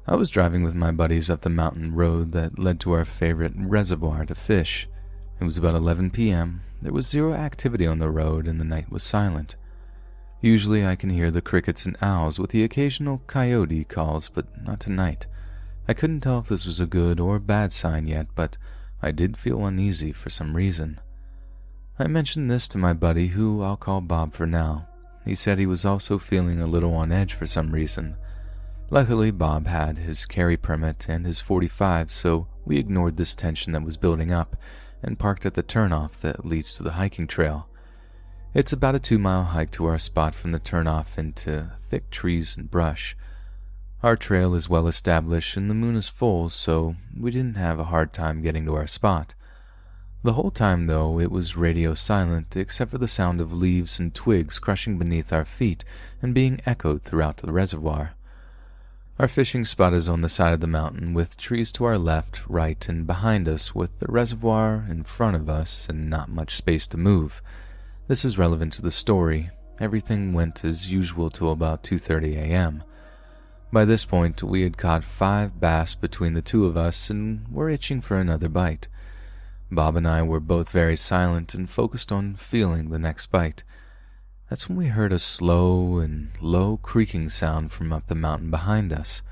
I was driving with my buddies up the mountain road that led to our favorite reservoir to fish. It was about 11 p.m. There was zero activity on the road and the night was silent. Usually I can hear the crickets and owls with the occasional coyote calls, but not tonight. I couldn't tell if this was a good or bad sign yet, but I did feel uneasy for some reason. I mentioned this to my buddy, who I'll call Bob for now. He said he was also feeling a little on edge for some reason. Luckily, Bob had his carry permit and his .45, so we ignored this tension that was building up and parked at the turnoff that leads to the hiking trail. It's about a 2-mile hike to our spot from the turnoff into thick trees and brush. Our trail is well established and the moon is full, so we didn't have a hard time getting to our spot. The whole time, though, it was radio silent except for the sound of leaves and twigs crushing beneath our feet and being echoed throughout the reservoir. Our fishing spot is on the side of the mountain with trees to our left, right, and behind us, with the reservoir in front of us and not much space to move. This is relevant to the story. Everything went as usual till about 2:30 a.m. By this point, we had caught 5 bass between the two of us and were itching for another bite. Bob and I were both very silent and focused on feeling the next bite. That's when we heard a slow and low creaking sound from up the mountain behind us.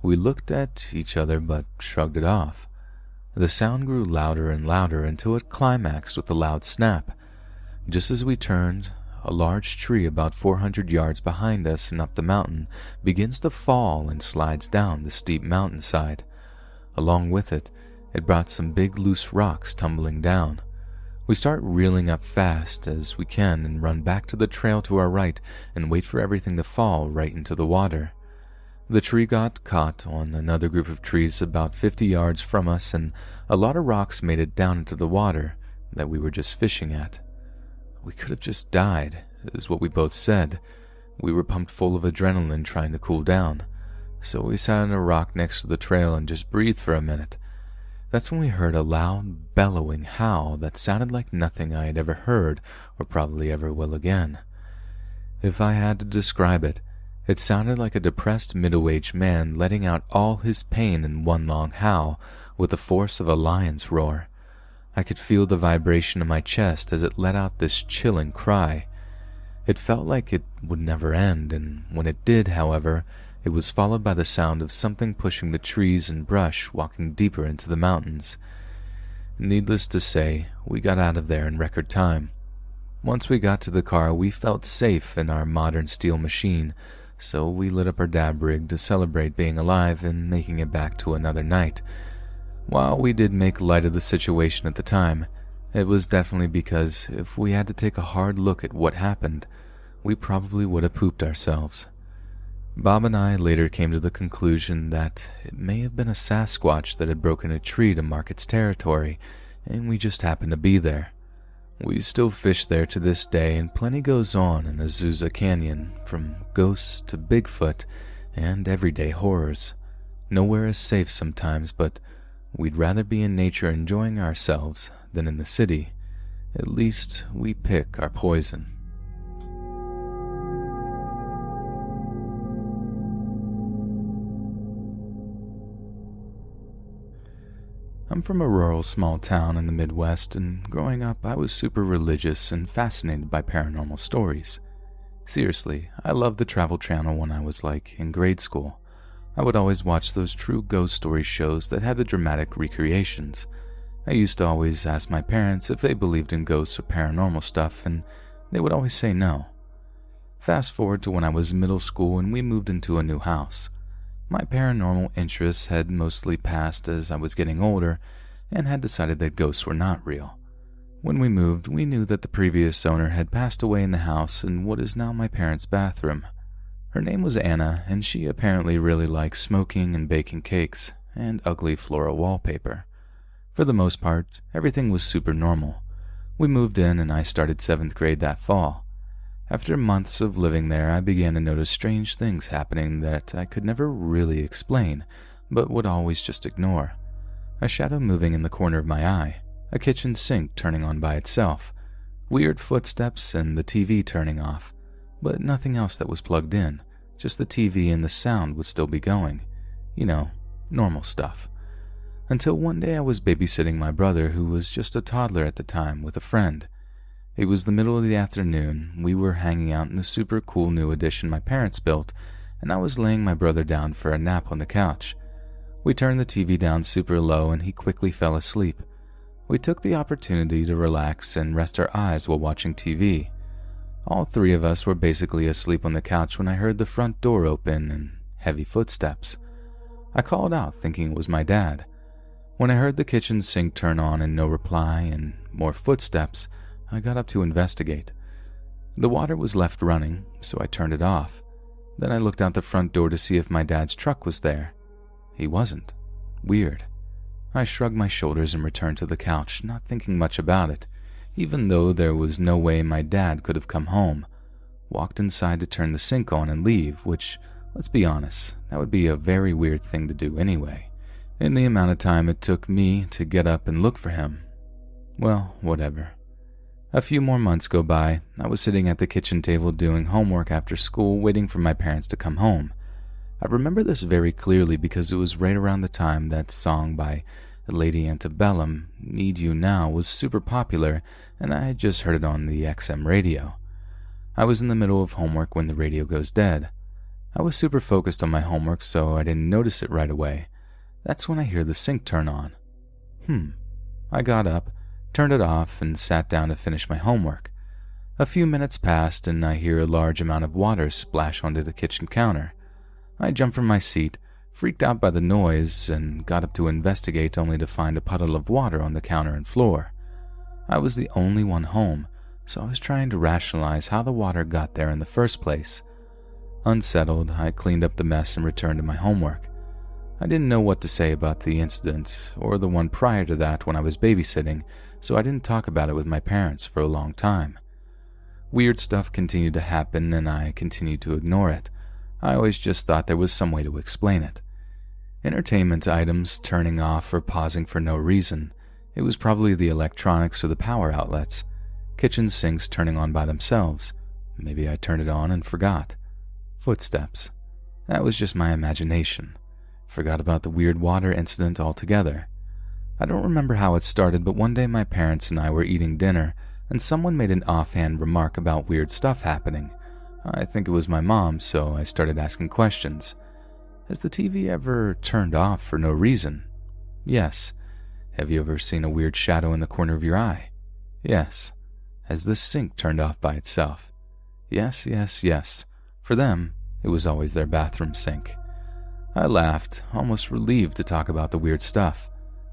We looked at each other but shrugged it off. The sound grew louder and louder until it climaxed with a loud snap. Just as we turned, a large tree about 400 yards behind us and up the mountain begins to fall and slides down the steep mountainside. Along with it, it brought some big loose rocks tumbling down. We start reeling up fast as we can and run back to the trail to our right and wait for everything to fall right into the water. The tree got caught on another group of trees about 50 yards from us, and a lot of rocks made it down into the water that we were just fishing at. We could have just died, is what we both said. We were pumped full of adrenaline trying to cool down, so we sat on a rock next to the trail and just breathed for a minute. That's when we heard a loud, bellowing howl that sounded like nothing I had ever heard or probably ever will again. If I had to describe it, it sounded like a depressed middle-aged man letting out all his pain in one long howl with the force of a lion's roar. I could feel the vibration in my chest as it let out this chilling cry. It felt like it would never end, and when it did, however, it was followed by the sound of something pushing the trees and brush, walking deeper into the mountains. Needless to say, we got out of there in record time. Once we got to the car, we felt safe in our modern steel machine, so we lit up our dab rig to celebrate being alive and making it back to another night. While we did make light of the situation at the time, it was definitely because if we had to take a hard look at what happened, we probably would have pooped ourselves. Bob and I later came to the conclusion that it may have been a Sasquatch that had broken a tree to mark its territory, and we just happened to be there. We still fish there to this day, and plenty goes on in Azusa Canyon, from ghosts to Bigfoot and everyday horrors. Nowhere is safe sometimes, but we'd rather be in nature enjoying ourselves than in the city. At least we pick our poison. I'm from a rural small town in the Midwest, and growing up I was super religious and fascinated by paranormal stories. Seriously, I loved the Travel Channel when I was in grade school. I would always watch those true ghost story shows that had the dramatic recreations. I used to always ask my parents if they believed in ghosts or paranormal stuff, and they would always say no. Fast forward to when I was in middle school and we moved into a new house. My paranormal interests had mostly passed as I was getting older and had decided that ghosts were not real. When we moved, we knew that the previous owner had passed away in the house in what is now my parents' bathroom. Her name was Anna, and she apparently really liked smoking and baking cakes and ugly floral wallpaper. For the most part, everything was super normal. We moved in and I started 7th grade that fall. After months of living there, I began to notice strange things happening that I could never really explain, but would always just ignore. A shadow moving in the corner of my eye, a kitchen sink turning on by itself, weird footsteps and the TV turning off, but nothing else that was plugged in, just the TV and the sound would still be going. You know, normal stuff. Until one day I was babysitting my brother, who was just a toddler at the time, with a friend. It was the middle of the afternoon. We were hanging out in the super cool new addition my parents built, and I was laying my brother down for a nap on the couch. We turned the TV down super low and he quickly fell asleep. We took the opportunity to relax and rest our eyes while watching TV. All three of us were basically asleep on the couch when I heard the front door open and heavy footsteps. I called out thinking it was my dad. When I heard the kitchen sink turn on and no reply and more footsteps, I got up to investigate. The water was left running, so I turned it off. Then I looked out the front door to see if my dad's truck was there. He wasn't. Weird. I shrugged my shoulders and returned to the couch, not thinking much about it, even though there was no way my dad could have come home. Walked inside to turn the sink on and leave, which, let's be honest, that would be a very weird thing to do anyway, in the amount of time it took me to get up and look for him. Well, whatever. A few more months go by. I was sitting at the kitchen table doing homework after school, waiting for my parents to come home. I remember this very clearly because it was right around the time that song by Lady Antebellum, Need You Now, was super popular, and I had just heard it on the XM radio. I was in the middle of homework when the radio goes dead. I was super focused on my homework, so I didn't notice it right away. That's when I hear the sink turn on. I got up, turned it off, and sat down to finish my homework. A few minutes passed, and I hear a large amount of water splash onto the kitchen counter. I jumped from my seat, freaked out by the noise, and got up to investigate only to find a puddle of water on the counter and floor. I was the only one home, so I was trying to rationalize how the water got there in the first place. Unsettled, I cleaned up the mess and returned to my homework. I didn't know what to say about the incident, or the one prior to that when I was babysitting, so I didn't talk about it with my parents for a long time. Weird stuff continued to happen, and I continued to ignore it. I always just thought there was some way to explain it. Entertainment items turning off or pausing for no reason. It was probably the electronics or the power outlets. Kitchen sinks turning on by themselves. Maybe I turned it on and forgot. Footsteps. That was just my imagination. Forgot about the weird water incident altogether. I don't remember how it started, but one day my parents and I were eating dinner, and someone made an offhand remark about weird stuff happening. I think it was my mom, so I started asking questions. Has the TV ever turned off for no reason? Yes. Have you ever seen a weird shadow in the corner of your eye? Yes. Has the sink turned off by itself? Yes, yes, yes. For them, it was always their bathroom sink. I laughed, almost relieved to talk about the weird stuff.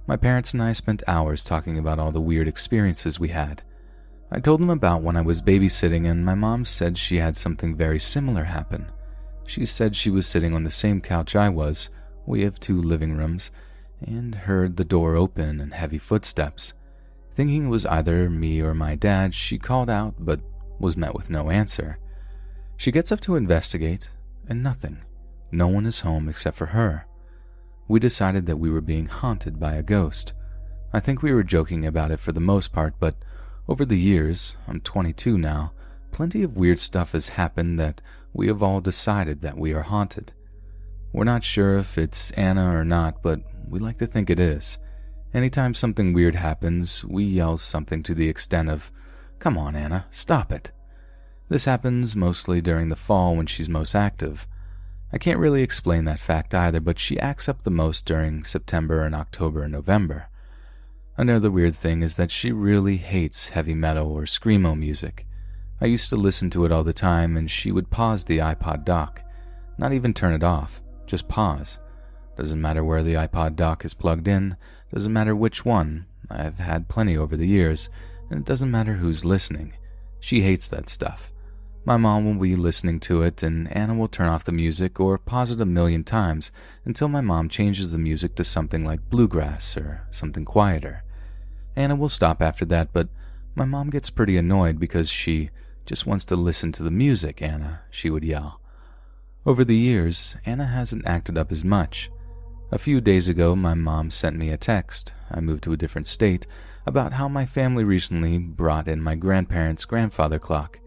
My parents and I spent hours talking about all the weird experiences we had. I told them about when I was babysitting, and my mom said she had something very similar happen. She said she was sitting on the same couch I was, we have 2 living rooms, and heard the door open and heavy footsteps. Thinking it was either me or my dad, she called out but was met with no answer. She gets up to investigate, and nothing. No one is home except for her. We decided that we were being haunted by a ghost. I think we were joking about it for the most part, but over the years, I'm 22 now, plenty of weird stuff has happened that we have all decided that we are haunted. We're not sure if it's Anna or not, but we like to think it is. Anytime something weird happens, we yell something to the extent of, "Come on, Anna, stop it." This happens mostly during the fall when she's most active. I can't really explain that fact either, but she acts up the most during September and October and November. Another weird thing is that she really hates heavy metal or screamo music. I used to listen to it all the time, and she would pause the iPod dock. Not even turn it off, just pause. Doesn't matter where the iPod dock is plugged in, doesn't matter which one. I've had plenty over the years, and it doesn't matter who's listening. She hates that stuff. My mom will be listening to it, and Anna will turn off the music or pause it 1,000,000 times until my mom changes the music to something like bluegrass or something quieter. Anna will stop after that, but my mom gets pretty annoyed because she just wants to listen to the music, Anna, she would yell. Over the years, Anna hasn't acted up as much. A few days ago, my mom sent me a text. I moved to a different state, about how my family recently brought in my grandparents' grandfather clock.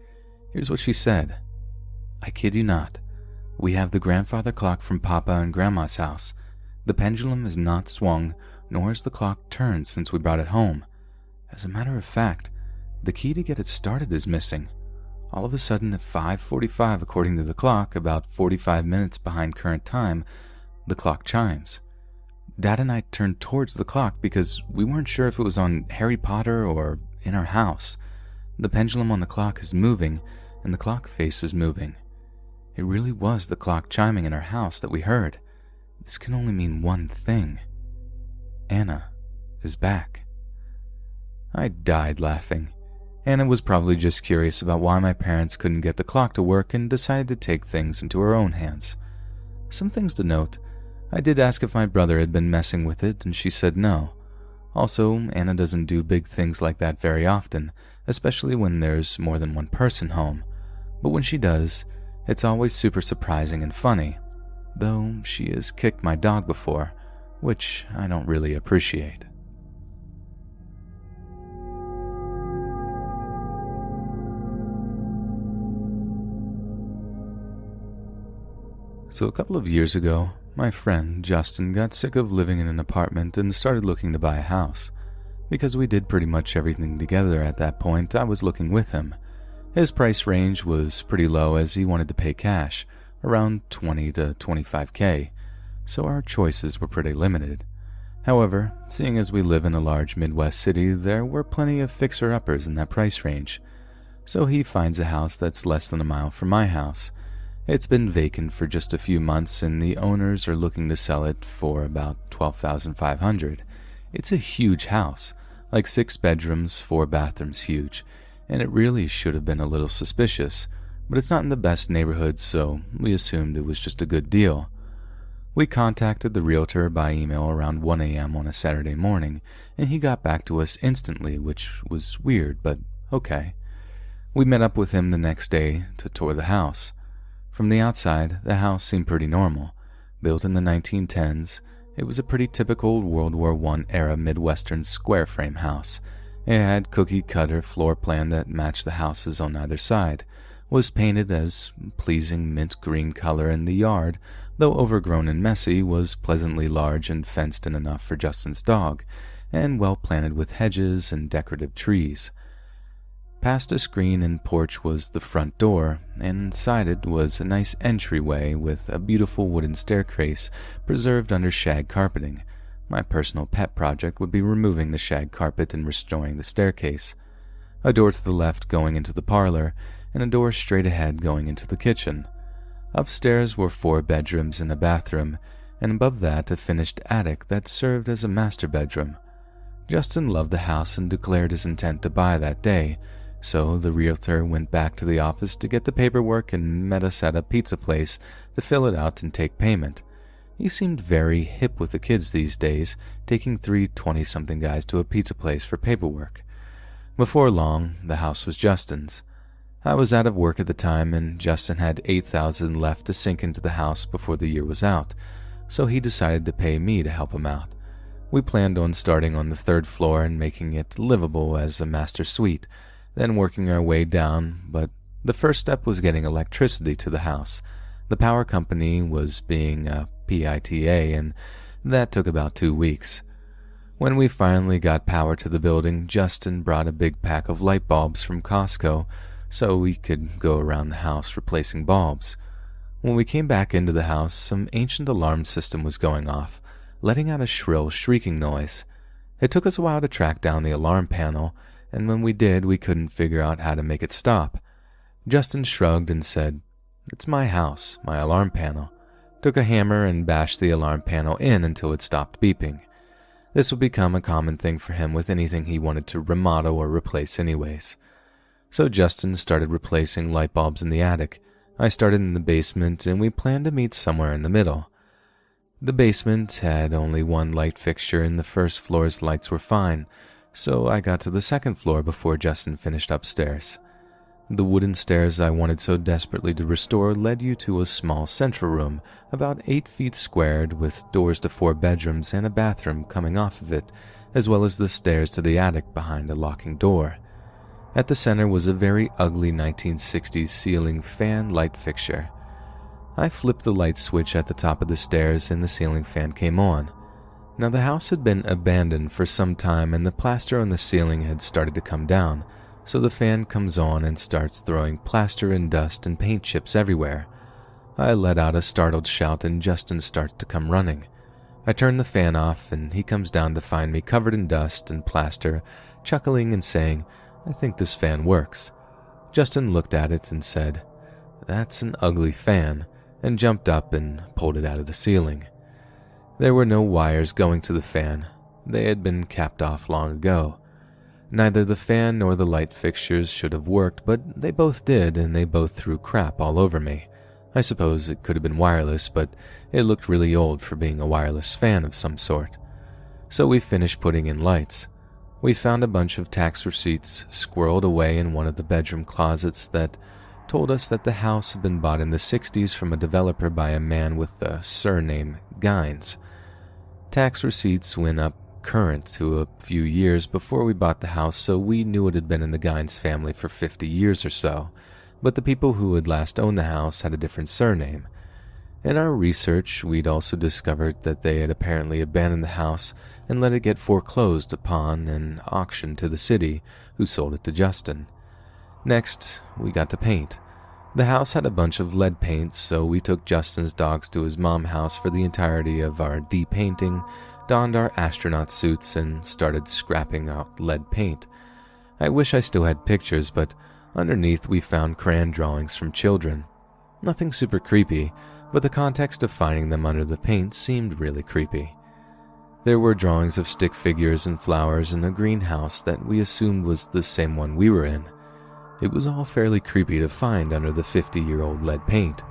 Here's what she said. "I kid you not. We have the grandfather clock from Papa and Grandma's house, The pendulum has not swung, nor has the clock turned since we brought it home. As a matter of fact, the key to get it started is missing. All of a sudden at 5:45 according to the clock, about 45 minutes behind current time, the clock chimes. Dad and I turned towards the clock because we weren't sure if it was on Harry Potter or in our house. The pendulum on the clock is moving, and the clock face is moving. It really was the clock chiming in our house that we heard. This can only mean one thing. Anna is back. I died laughing. Anna was probably just curious about why my parents couldn't get the clock to work and decided to take things into her own hands. Some things to note. I did ask if my brother had been messing with it, and she said no. Also, Anna doesn't do big things like that very often, especially when there's more than one person home. But when she does, it's always super surprising and funny, though she has kicked my dog before, which I don't really appreciate. So a couple of years ago, my friend Justin got sick of living in an apartment and started looking to buy a house. Because we did pretty much everything together at that point, I was looking with him. His price range was pretty low as he wanted to pay cash, around 20 to 25K, so our choices were pretty limited. However, seeing as we live in a large Midwest city, there were plenty of fixer-uppers in that price range. So he finds a house that's less than a mile from my house. It's been vacant for just a few months and the owners are looking to sell it for about $12,500. It's a huge house, like 6 bedrooms, 4 bathrooms huge, and it really should have been a little suspicious, but it's not in the best neighborhood, so we assumed it was just a good deal. We contacted the realtor by email around 1 a.m. on a Saturday morning, and he got back to us instantly, which was weird, but okay. We met up with him the next day to tour the house. From the outside, the house seemed pretty normal. Built in the 1910s, it was a pretty typical World War I era Midwestern square frame house. It had cookie-cutter floor plan that matched the houses on either side, was painted as pleasing mint green color, and the yard, though overgrown and messy, was pleasantly large and fenced in enough for Justin's dog, and well planted with hedges and decorative trees. Past a screen and porch was the front door, and inside it was a nice entryway with a beautiful wooden staircase preserved under shag carpeting. My personal pet project would be removing the shag carpet and restoring the staircase. A door to the left going into the parlor, and a door straight ahead going into the kitchen. Upstairs were 4 bedrooms and a bathroom, and above that a finished attic that served as a master bedroom. Justin loved the house and declared his intent to buy that day, so the realtor went back to the office to get the paperwork and met us at a pizza place to fill it out and take payment. He seemed very hip with the kids these days, taking 3 20-something guys to a pizza place for paperwork. Before long, the house was Justin's. I was out of work at the time, and Justin had $8,000 left to sink into the house before the year was out, so he decided to pay me to help him out. We planned on starting on the 3rd floor and making it livable as a master suite, then working our way down, but the first step was getting electricity to the house. The power company was being a PITA, and that took about 2 weeks. When we finally got power to the building, Justin brought a big pack of light bulbs from Costco so we could go around the house replacing bulbs. When we came back into the house, some ancient alarm system was going off, letting out a shrill, shrieking noise. It took us a while to track down the alarm panel, and when we did, we couldn't figure out how to make it stop. Justin shrugged and said, "It's my house, my alarm panel." Took a hammer and bashed the alarm panel in until it stopped beeping. This would become a common thing for him with anything he wanted to remodel or replace anyways. So Justin started replacing light bulbs in the attic. I started in the basement, and we planned to meet somewhere in the middle. The basement had only 1 light fixture, and the first floor's lights were fine, so I got to the 2nd floor before Justin finished upstairs. The wooden stairs I wanted so desperately to restore led you to a small central room, about 8 feet squared, with doors to 4 bedrooms and a bathroom coming off of it, as well as the stairs to the attic behind a locking door. At the center was a very ugly 1960s ceiling fan light fixture. I flipped the light switch at the top of the stairs and the ceiling fan came on. Now the house had been abandoned for some time and the plaster on the ceiling had started to come down, so the fan comes on and starts throwing plaster and dust and paint chips everywhere. I let out a startled shout and Justin starts to come running. I turn the fan off and he comes down to find me covered in dust and plaster, chuckling and saying, "I think this fan works." Justin looked at it and said, "That's an ugly fan," and jumped up and pulled it out of the ceiling. There were no wires going to the fan. They had been capped off long ago. Neither the fan nor the light fixtures should have worked, but they both did, and they both threw crap all over me. I suppose it could have been wireless, but it looked really old for being a wireless fan of some sort. So we finished putting in lights. We found a bunch of tax receipts squirreled away in one of the bedroom closets that told us that the house had been bought in the 60s from a developer by a man with the surname Gines. Tax receipts went up current to a few years before we bought the house, so we knew it had been in the Gines family for 50 years or so, but the people who had last owned the house had a different surname. In our research, we'd also discovered that they had apparently abandoned the house and let it get foreclosed upon and auctioned to the city, who sold it to Justin. Next, we got to paint. The house had a bunch of lead paints, so we took Justin's dogs to his mom's house for the entirety of our de-painting, donned our astronaut suits, and started scrapping out lead paint. I wish I still had pictures, but underneath we found crayon drawings from children. Nothing super creepy, but the context of finding them under the paint seemed really creepy. There were drawings of stick figures and flowers in a greenhouse that we assumed was the same one we were in. It was all fairly creepy to find under the 50-year-old lead paint.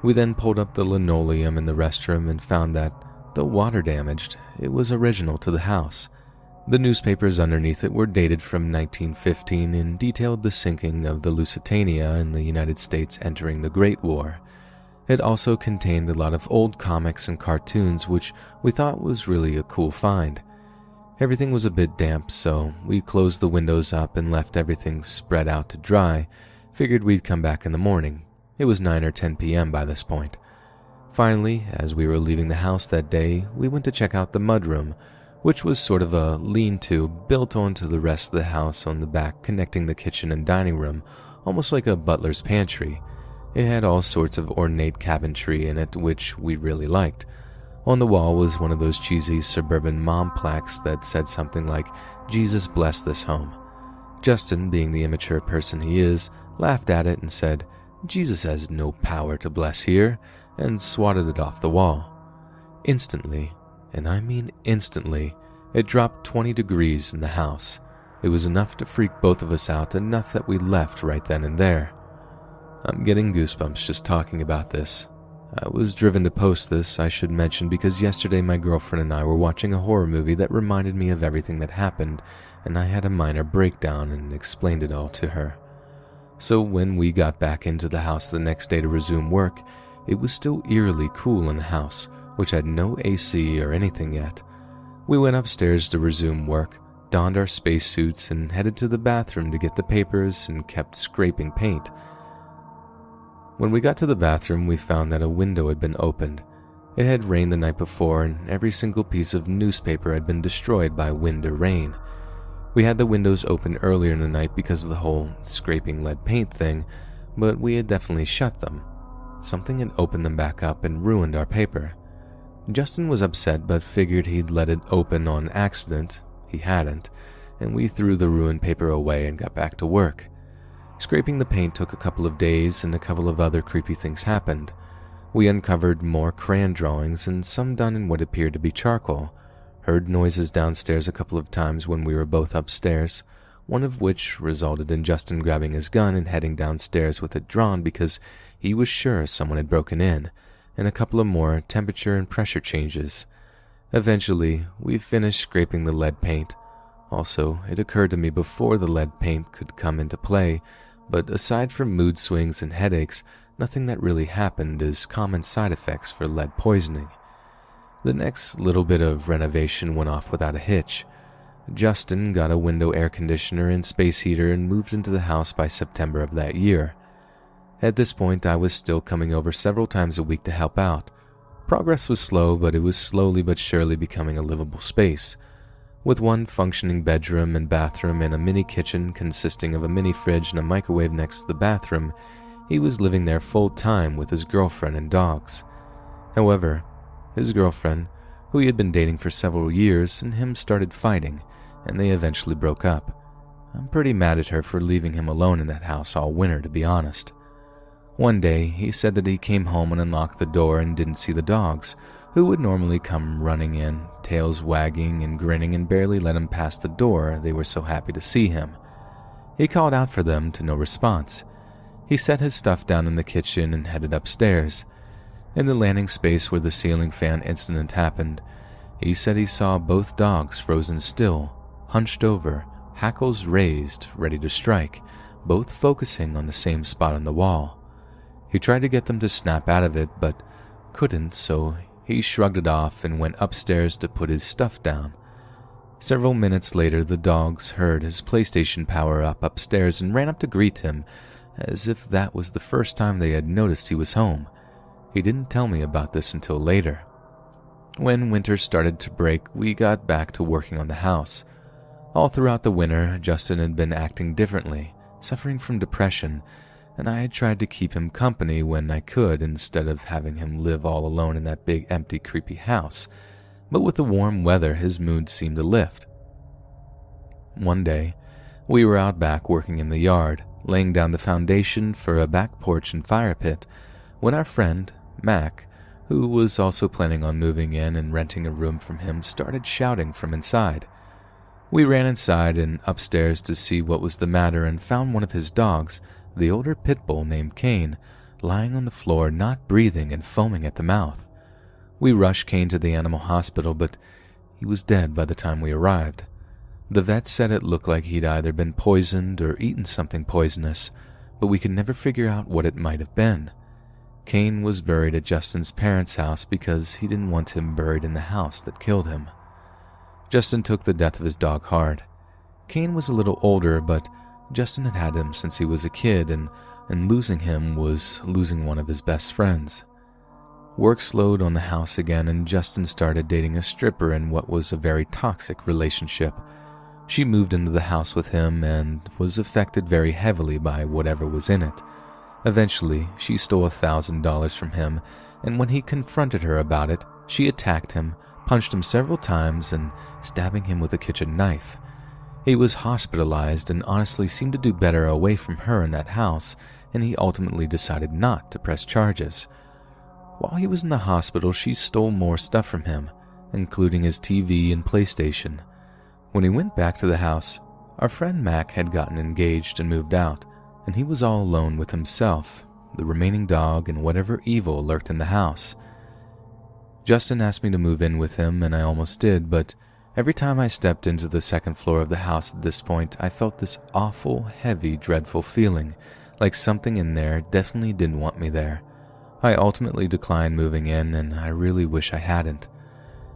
We then pulled up the linoleum in the restroom and found that, though water damaged, it was original to the house. The newspapers underneath it were dated from 1915 and detailed the sinking of the Lusitania in the United States entering the Great War. It also contained a lot of old comics and cartoons, which we thought was really a cool find. Everything was a bit damp, so we closed the windows up and left everything spread out to dry. Figured we'd come back in the morning. It was 9 or 10 p.m. by this point. Finally, as we were leaving the house that day, we went to check out the mudroom, which was sort of a lean-to built onto the rest of the house on the back, connecting the kitchen and dining room, almost like a butler's pantry. It had all sorts of ornate cabinetry in it, which we really liked. On the wall was one of those cheesy suburban mom plaques that said something like, "Jesus bless this home." Justin, being the immature person he is, laughed at it and said, "Jesus has no power to bless here," and swatted it off the wall. Instantly, and I mean instantly, it dropped 20 degrees in the house. It was enough to freak both of us out, enough that we left right then and there. I'm getting goosebumps just talking about this. I was driven to post this, I should mention, because yesterday my girlfriend and I were watching a horror movie that reminded me of everything that happened, and I had a minor breakdown and explained it all to her. So when we got back into the house the next day to resume work, it was still eerily cool in the house, which had no AC or anything yet. We went upstairs to resume work, donned our spacesuits, and headed to the bathroom to get the papers and kept scraping paint. When we got to the bathroom, we found that a window had been opened. It had rained the night before, and every single piece of newspaper had been destroyed by wind or rain. We had the windows open earlier in the night because of the whole scraping lead paint thing, but we had definitely shut them. Something had opened them back up and ruined our paper. Justin was upset but figured he'd let it open on accident. He hadn't, and we threw the ruined paper away and got back to work. Scraping the paint took a couple of days and a couple of other creepy things happened. We uncovered more crayon drawings and some done in what appeared to be charcoal. Heard noises downstairs a couple of times when we were both upstairs, one of which resulted in Justin grabbing his gun and heading downstairs with it drawn because he was sure someone had broken in, and a couple of more temperature and pressure changes. Eventually, we finished scraping the lead paint. Also, it occurred to me before the lead paint could come into play, but aside from mood swings and headaches, nothing that really happened is common side effects for lead poisoning. The next little bit of renovation went off without a hitch. Justin got a window air conditioner and space heater and moved into the house by September of that year. At this point, I was still coming over several times a week to help out. Progress was slow, but it was slowly but surely becoming a livable space. With one functioning bedroom and bathroom and a mini kitchen consisting of a mini fridge and a microwave next to the bathroom, he was living there full time with his girlfriend and dogs. However, his girlfriend, who he had been dating for several years, and him started fighting, and they eventually broke up. I'm pretty mad at her for leaving him alone in that house all winter, to be honest. One day, he said that he came home and unlocked the door and didn't see the dogs, who would normally come running in, tails wagging and grinning, and barely let him pass the door, they were so happy to see him. He called out for them to no response. He set his stuff down in the kitchen and headed upstairs. In the landing space where the ceiling fan incident happened, he said he saw both dogs frozen still, hunched over, hackles raised, ready to strike, both focusing on the same spot on the wall. He tried to get them to snap out of it, but couldn't, so he shrugged it off and went upstairs to put his stuff down. Several minutes later, the dogs heard his PlayStation power up upstairs and ran up to greet him, as if that was the first time they had noticed he was home. He didn't tell me about this until later. When winter started to break, we got back to working on the house. All throughout the winter, Justin had been acting differently, suffering from depression, and I had tried to keep him company when I could instead of having him live all alone in that big, empty, creepy house. But with the warm weather, his mood seemed to lift. One day, we were out back working in the yard, laying down the foundation for a back porch and fire pit, when our friend, Mac, who was also planning on moving in and renting a room from him, started shouting from inside. We ran inside and upstairs to see what was the matter and found one of his dogs, the older pit bull named Kane, lying on the floor, not breathing and foaming at the mouth. We rushed Kane to the animal hospital, but he was dead by the time we arrived. The vet said it looked like he'd either been poisoned or eaten something poisonous, but we could never figure out what it might have been. Kane was buried at Justin's parents' house because he didn't want him buried in the house that killed him. Justin took the death of his dog hard. Kane was a little older, but Justin had had him since he was a kid, and losing him was losing one of his best friends. Work slowed on the house again, and Justin started dating a stripper in what was a very toxic relationship. She moved into the house with him and was affected very heavily by whatever was in it. Eventually, she stole $1,000 from him, and when he confronted her about it, she attacked him, punched him several times, and stabbing him with a kitchen knife. He was hospitalized and honestly seemed to do better away from her in that house, and he ultimately decided not to press charges. While he was in the hospital, she stole more stuff from him, including his TV and PlayStation. When he went back to the house, our friend Mac had gotten engaged and moved out, and he was all alone with himself, the remaining dog, and whatever evil lurked in the house. Justin asked me to move in with him, and I almost did, but every time I stepped into the second floor of the house at this point, I felt this awful, heavy, dreadful feeling, like something in there definitely didn't want me there. I ultimately declined moving in, and I really wish I hadn't.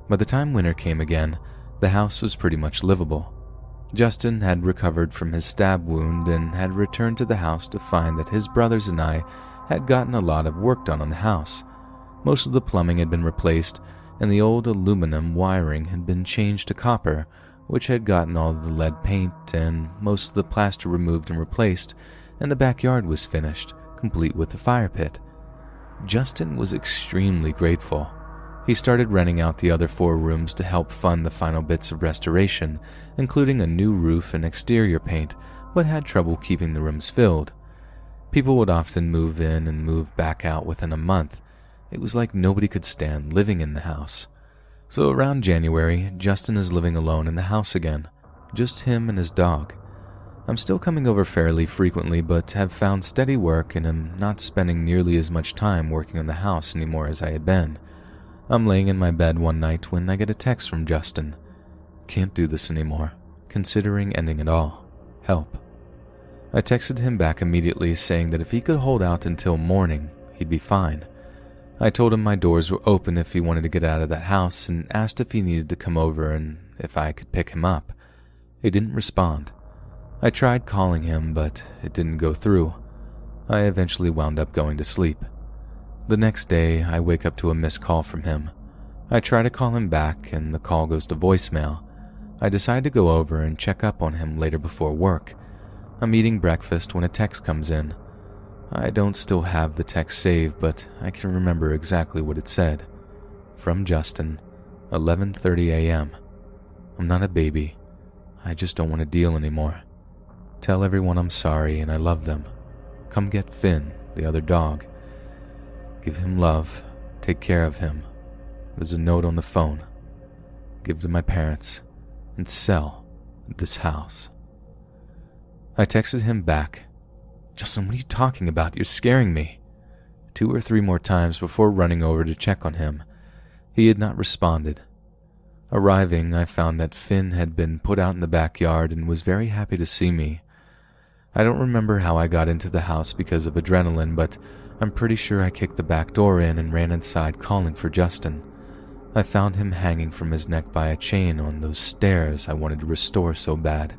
By the time winter came again, the house was pretty much livable. Justin had recovered from his stab wound and had returned to the house to find that his brothers and I had gotten a lot of work done on the house. Most of the plumbing had been replaced, and the old aluminum wiring had been changed to copper, which had gotten all of the lead paint and most of the plaster removed and replaced, and the backyard was finished, complete with the fire pit. Justin was extremely grateful. He started renting out the other 4 rooms to help fund the final bits of restoration, including a new roof and exterior paint, but had trouble keeping the rooms filled. People would often move in and move back out within a month. It was like nobody could stand living in the house. So around January, Justin is living alone in the house again, just him and his dog. I'm still coming over fairly frequently, but have found steady work and am not spending nearly as much time working on the house anymore as I had been. I'm laying in my bed one night when I get a text from Justin. Can't do this anymore. Considering ending it all. Help. I texted him back immediately saying that if he could hold out until morning, he'd be fine. I told him my doors were open if he wanted to get out of that house and asked if he needed to come over and if I could pick him up. He didn't respond. I tried calling him, but it didn't go through. I eventually wound up going to sleep. The next day, I wake up to a missed call from him. I try to call him back, and the call goes to voicemail. I decide to go over and check up on him later before work. I'm eating breakfast when a text comes in. I don't still have the text saved, but I can remember exactly what it said. From Justin, 11:30 a.m. I'm not a baby. I just don't want to deal anymore. Tell everyone I'm sorry and I love them. Come get Finn, the other dog. Give him love. Take care of him. There's a note on the phone. Give to my parents and sell this house. I texted him back. Justin, what are you talking about? You're scaring me. 2 or 3 more times before running over to check on him. He had not responded. Arriving, I found that Finn had been put out in the backyard and was very happy to see me. I don't remember how I got into the house because of adrenaline, but I'm pretty sure I kicked the back door in and ran inside calling for Justin. I found him hanging from his neck by a chain on those stairs I wanted to restore so bad.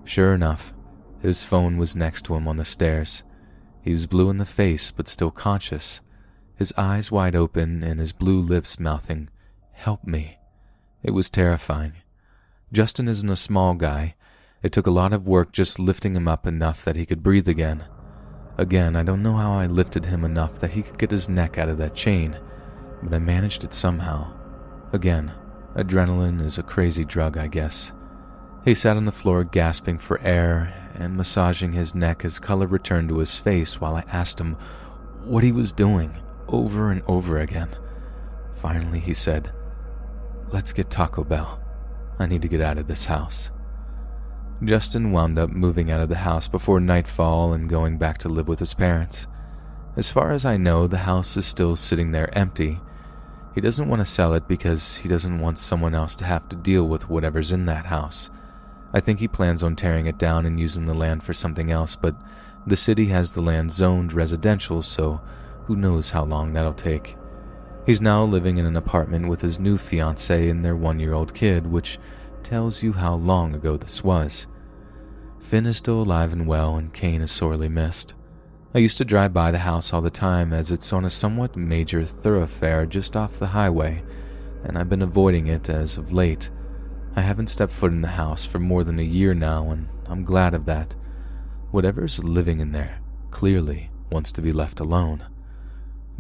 Sure enough, his phone was next to him on the stairs. He was blue in the face but still conscious, his eyes wide open and his blue lips mouthing, "Help me." It was terrifying. Justin isn't a small guy. It took a lot of work just lifting him up enough that he could breathe again. Again, I don't know how I lifted him enough that he could get his neck out of that chain, but I managed it somehow. Again, adrenaline is a crazy drug, I guess. He sat on the floor gasping for air and massaging his neck as color returned to his face while I asked him what he was doing over and over again. Finally, he said, "Let's get Taco Bell. I need to get out of this house." Justin wound up moving out of the house before nightfall and going back to live with his parents. As far as I know, the house is still sitting there empty. He doesn't want to sell it because he doesn't want someone else to have to deal with whatever's in that house. I think he plans on tearing it down and using the land for something else, but the city has the land zoned residential, so who knows how long that'll take. He's now living in an apartment with his new fiancée and their 1-year-old kid, which tells you how long ago this was. Finn is still alive and well, and Kane is sorely missed. I used to drive by the house all the time as it's on a somewhat major thoroughfare just off the highway, and I've been avoiding it as of late. I haven't stepped foot in the house for more than a year now, and I'm glad of that. Whatever's living in there clearly wants to be left alone.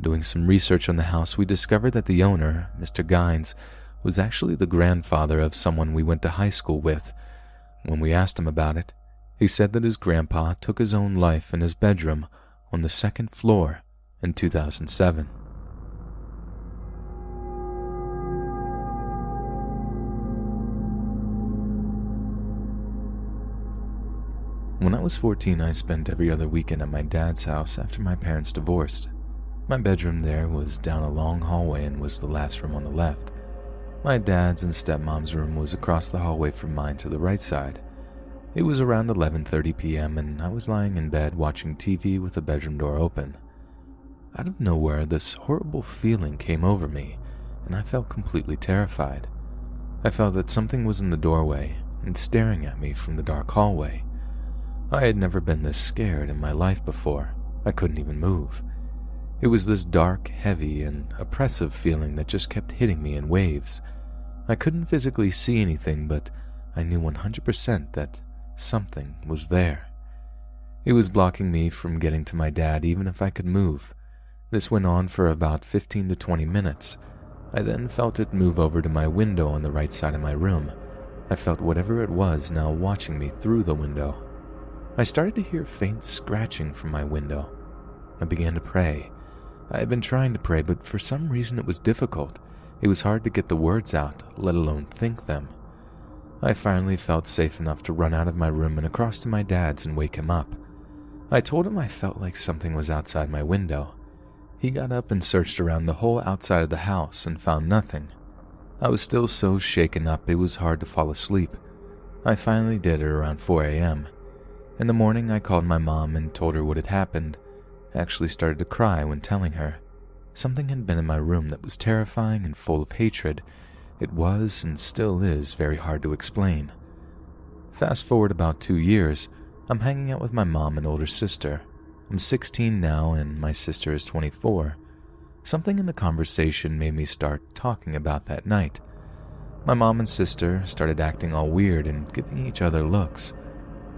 Doing some research on the house, we discovered that the owner, Mr. Gines, was actually the grandfather of someone we went to high school with. When we asked him about it, he said that his grandpa took his own life in his bedroom on the 2nd floor in 2007. When I was 14, I spent every other weekend at my dad's house after my parents divorced. My bedroom there was down a long hallway and was the last room on the left. My dad's and stepmom's room was across the hallway from mine to the right side. It was around 11:30 p.m. and I was lying in bed watching TV with the bedroom door open. Out of nowhere, this horrible feeling came over me, and I felt completely terrified. I felt that something was in the doorway and staring at me from the dark hallway. I had never been this scared in my life before. I couldn't even move. It was this dark, heavy, and oppressive feeling that just kept hitting me in waves. I couldn't physically see anything, but I knew 100% that something was there. It was blocking me from getting to my dad even if I could move. This went on for about 15 to 20 minutes. I then felt it move over to my window on the right side of my room. I felt whatever it was now watching me through the window. I started to hear faint scratching from my window. I began to pray. I had been trying to pray, but for some reason it was difficult. It was hard to get the words out, let alone think them. I finally felt safe enough to run out of my room and across to my dad's and wake him up. I told him I felt like something was outside my window. He got up and searched around the whole outside of the house and found nothing. I was still so shaken up it was hard to fall asleep. I finally did at around 4 a.m. In the morning I called my mom and told her what had happened. I actually started to cry when telling her. Something had been in my room that was terrifying and full of hatred. It was, and still is, very hard to explain. Fast forward about 2 years, I'm hanging out with my mom and older sister. I'm 16 now and my sister is 24. Something in the conversation made me start talking about that night. My mom and sister started acting all weird and giving each other looks.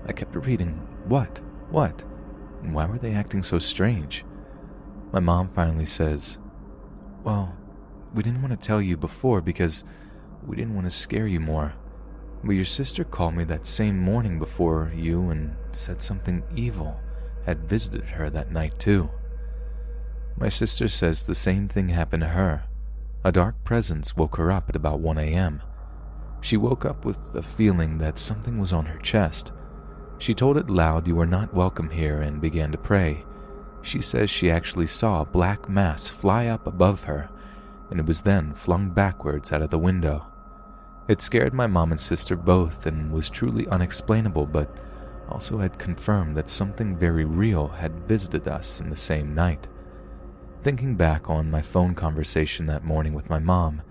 I kept repeating, "What? What?" And why were they acting so strange? My mom finally says, "Well, we didn't want to tell you before because we didn't want to scare you more. But your sister called me that same morning before you and said something evil had visited her that night too." My sister says the same thing happened to her. A dark presence woke her up at about 1 a.m. She woke up with a feeling that something was on her chest. She told it loud, "You are not welcome here," and began to pray. She says she actually saw a black mass fly up above her, and it was then flung backwards out of the window. It scared my mom and sister both and was truly unexplainable, but also had confirmed that something very real had visited us in the same night. Thinking back on my phone conversation that morning with my mom,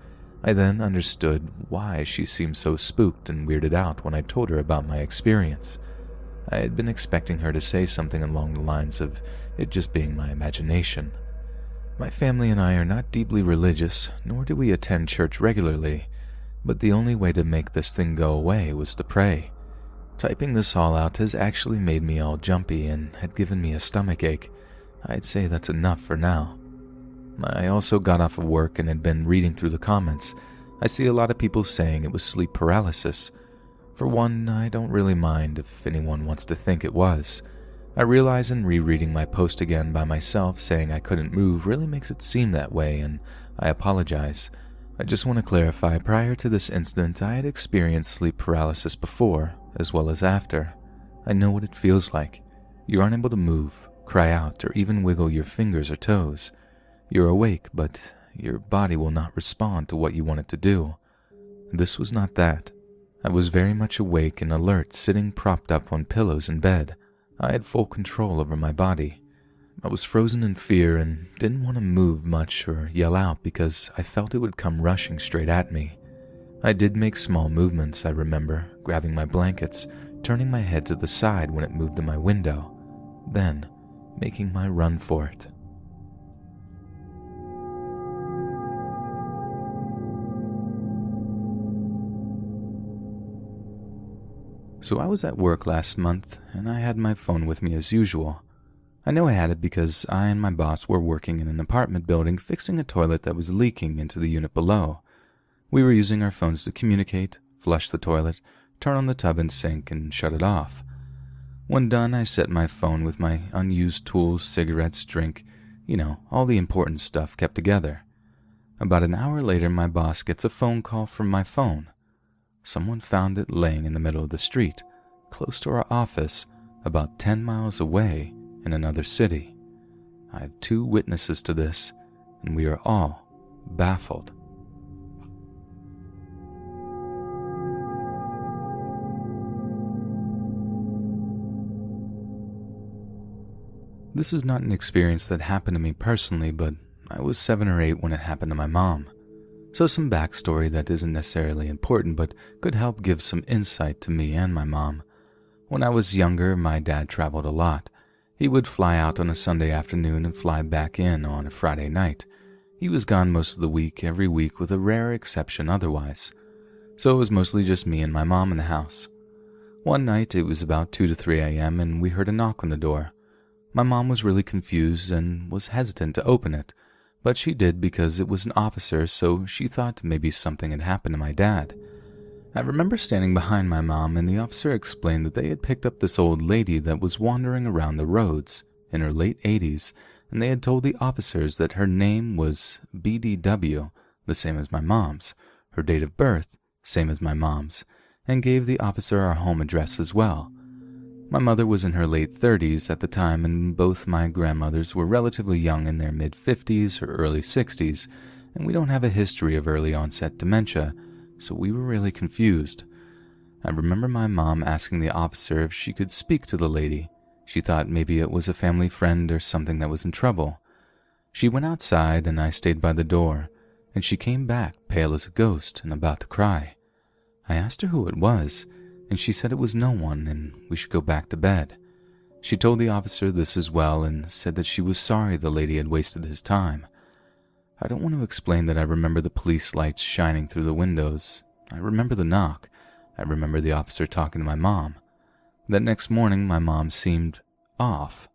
I then understood why she seemed so spooked and weirded out when I told her about my experience. I had been expecting her to say something along the lines of it just being my imagination. My family and I are not deeply religious, nor do we attend church regularly, but the only way to make this thing go away was to pray. Typing this all out has actually made me all jumpy and had given me a stomachache. I'd say that's enough for now. I also got off of work and had been reading through the comments. I see a lot of people saying it was sleep paralysis. For one, I don't really mind if anyone wants to think it was. I realize in rereading my post again by myself saying I couldn't move really makes it seem that way, and I apologize. I just want to clarify, prior to this incident, I had experienced sleep paralysis before, as well as after. I know what it feels like. You're unable to move, cry out, or even wiggle your fingers or toes. You're awake, but your body will not respond to what you want it to do. This was not that. I was very much awake and alert, sitting propped up on pillows in bed. I had full control over my body. I was frozen in fear and didn't want to move much or yell out because I felt it would come rushing straight at me. I did make small movements, I remember, grabbing my blankets, turning my head to the side when it moved to my window, then making my run for it. So I was at work last month, and I had my phone with me as usual. I know I had it because I and my boss were working in an apartment building fixing a toilet that was leaking into the unit below. We were using our phones to communicate, flush the toilet, turn on the tub and sink, and shut it off. When done, I set my phone with my unused tools, cigarettes, drink, all the important stuff kept together. About an hour later, my boss gets a phone call from my phone. Someone found it laying in the middle of the street, close to our office, about 10 miles away in another city. I have 2 witnesses to this, and we are all baffled. This is not an experience that happened to me personally, but I was 7 or 8 when it happened to my mom. So some backstory that isn't necessarily important but could help give some insight to me and my mom. When I was younger, my dad traveled a lot. He would fly out on a Sunday afternoon and fly back in on a Friday night. He was gone most of the week, every week, with a rare exception otherwise. So it was mostly just me and my mom in the house. One night, it was about 2 to 3 a.m., and we heard a knock on the door. My mom was really confused and was hesitant to open it, but she did because it was an officer, so she thought maybe something had happened to my dad. I remember standing behind my mom, and the officer explained that they had picked up this old lady that was wandering around the roads in her late 80s, and they had told the officers that her name was BDW, the same as my mom's, her date of birth, same as my mom's, and gave the officer our home address as well. My mother was in her late 30s at the time, and both my grandmothers were relatively young, in their mid-50s or early 60s, and we don't have a history of early onset dementia, so we were really confused. I remember my mom asking the officer if she could speak to the lady. She thought maybe it was a family friend or something that was in trouble. She went outside, and I stayed by the door, and she came back pale as a ghost and about to cry. I asked her who it was, and she said it was no one and we should go back to bed. She told the officer this as well and said that she was sorry the lady had wasted his time. I don't want to explain that I remember the police lights shining through the windows. I remember the knock. I remember the officer talking to my mom. That next morning, my mom seemed off.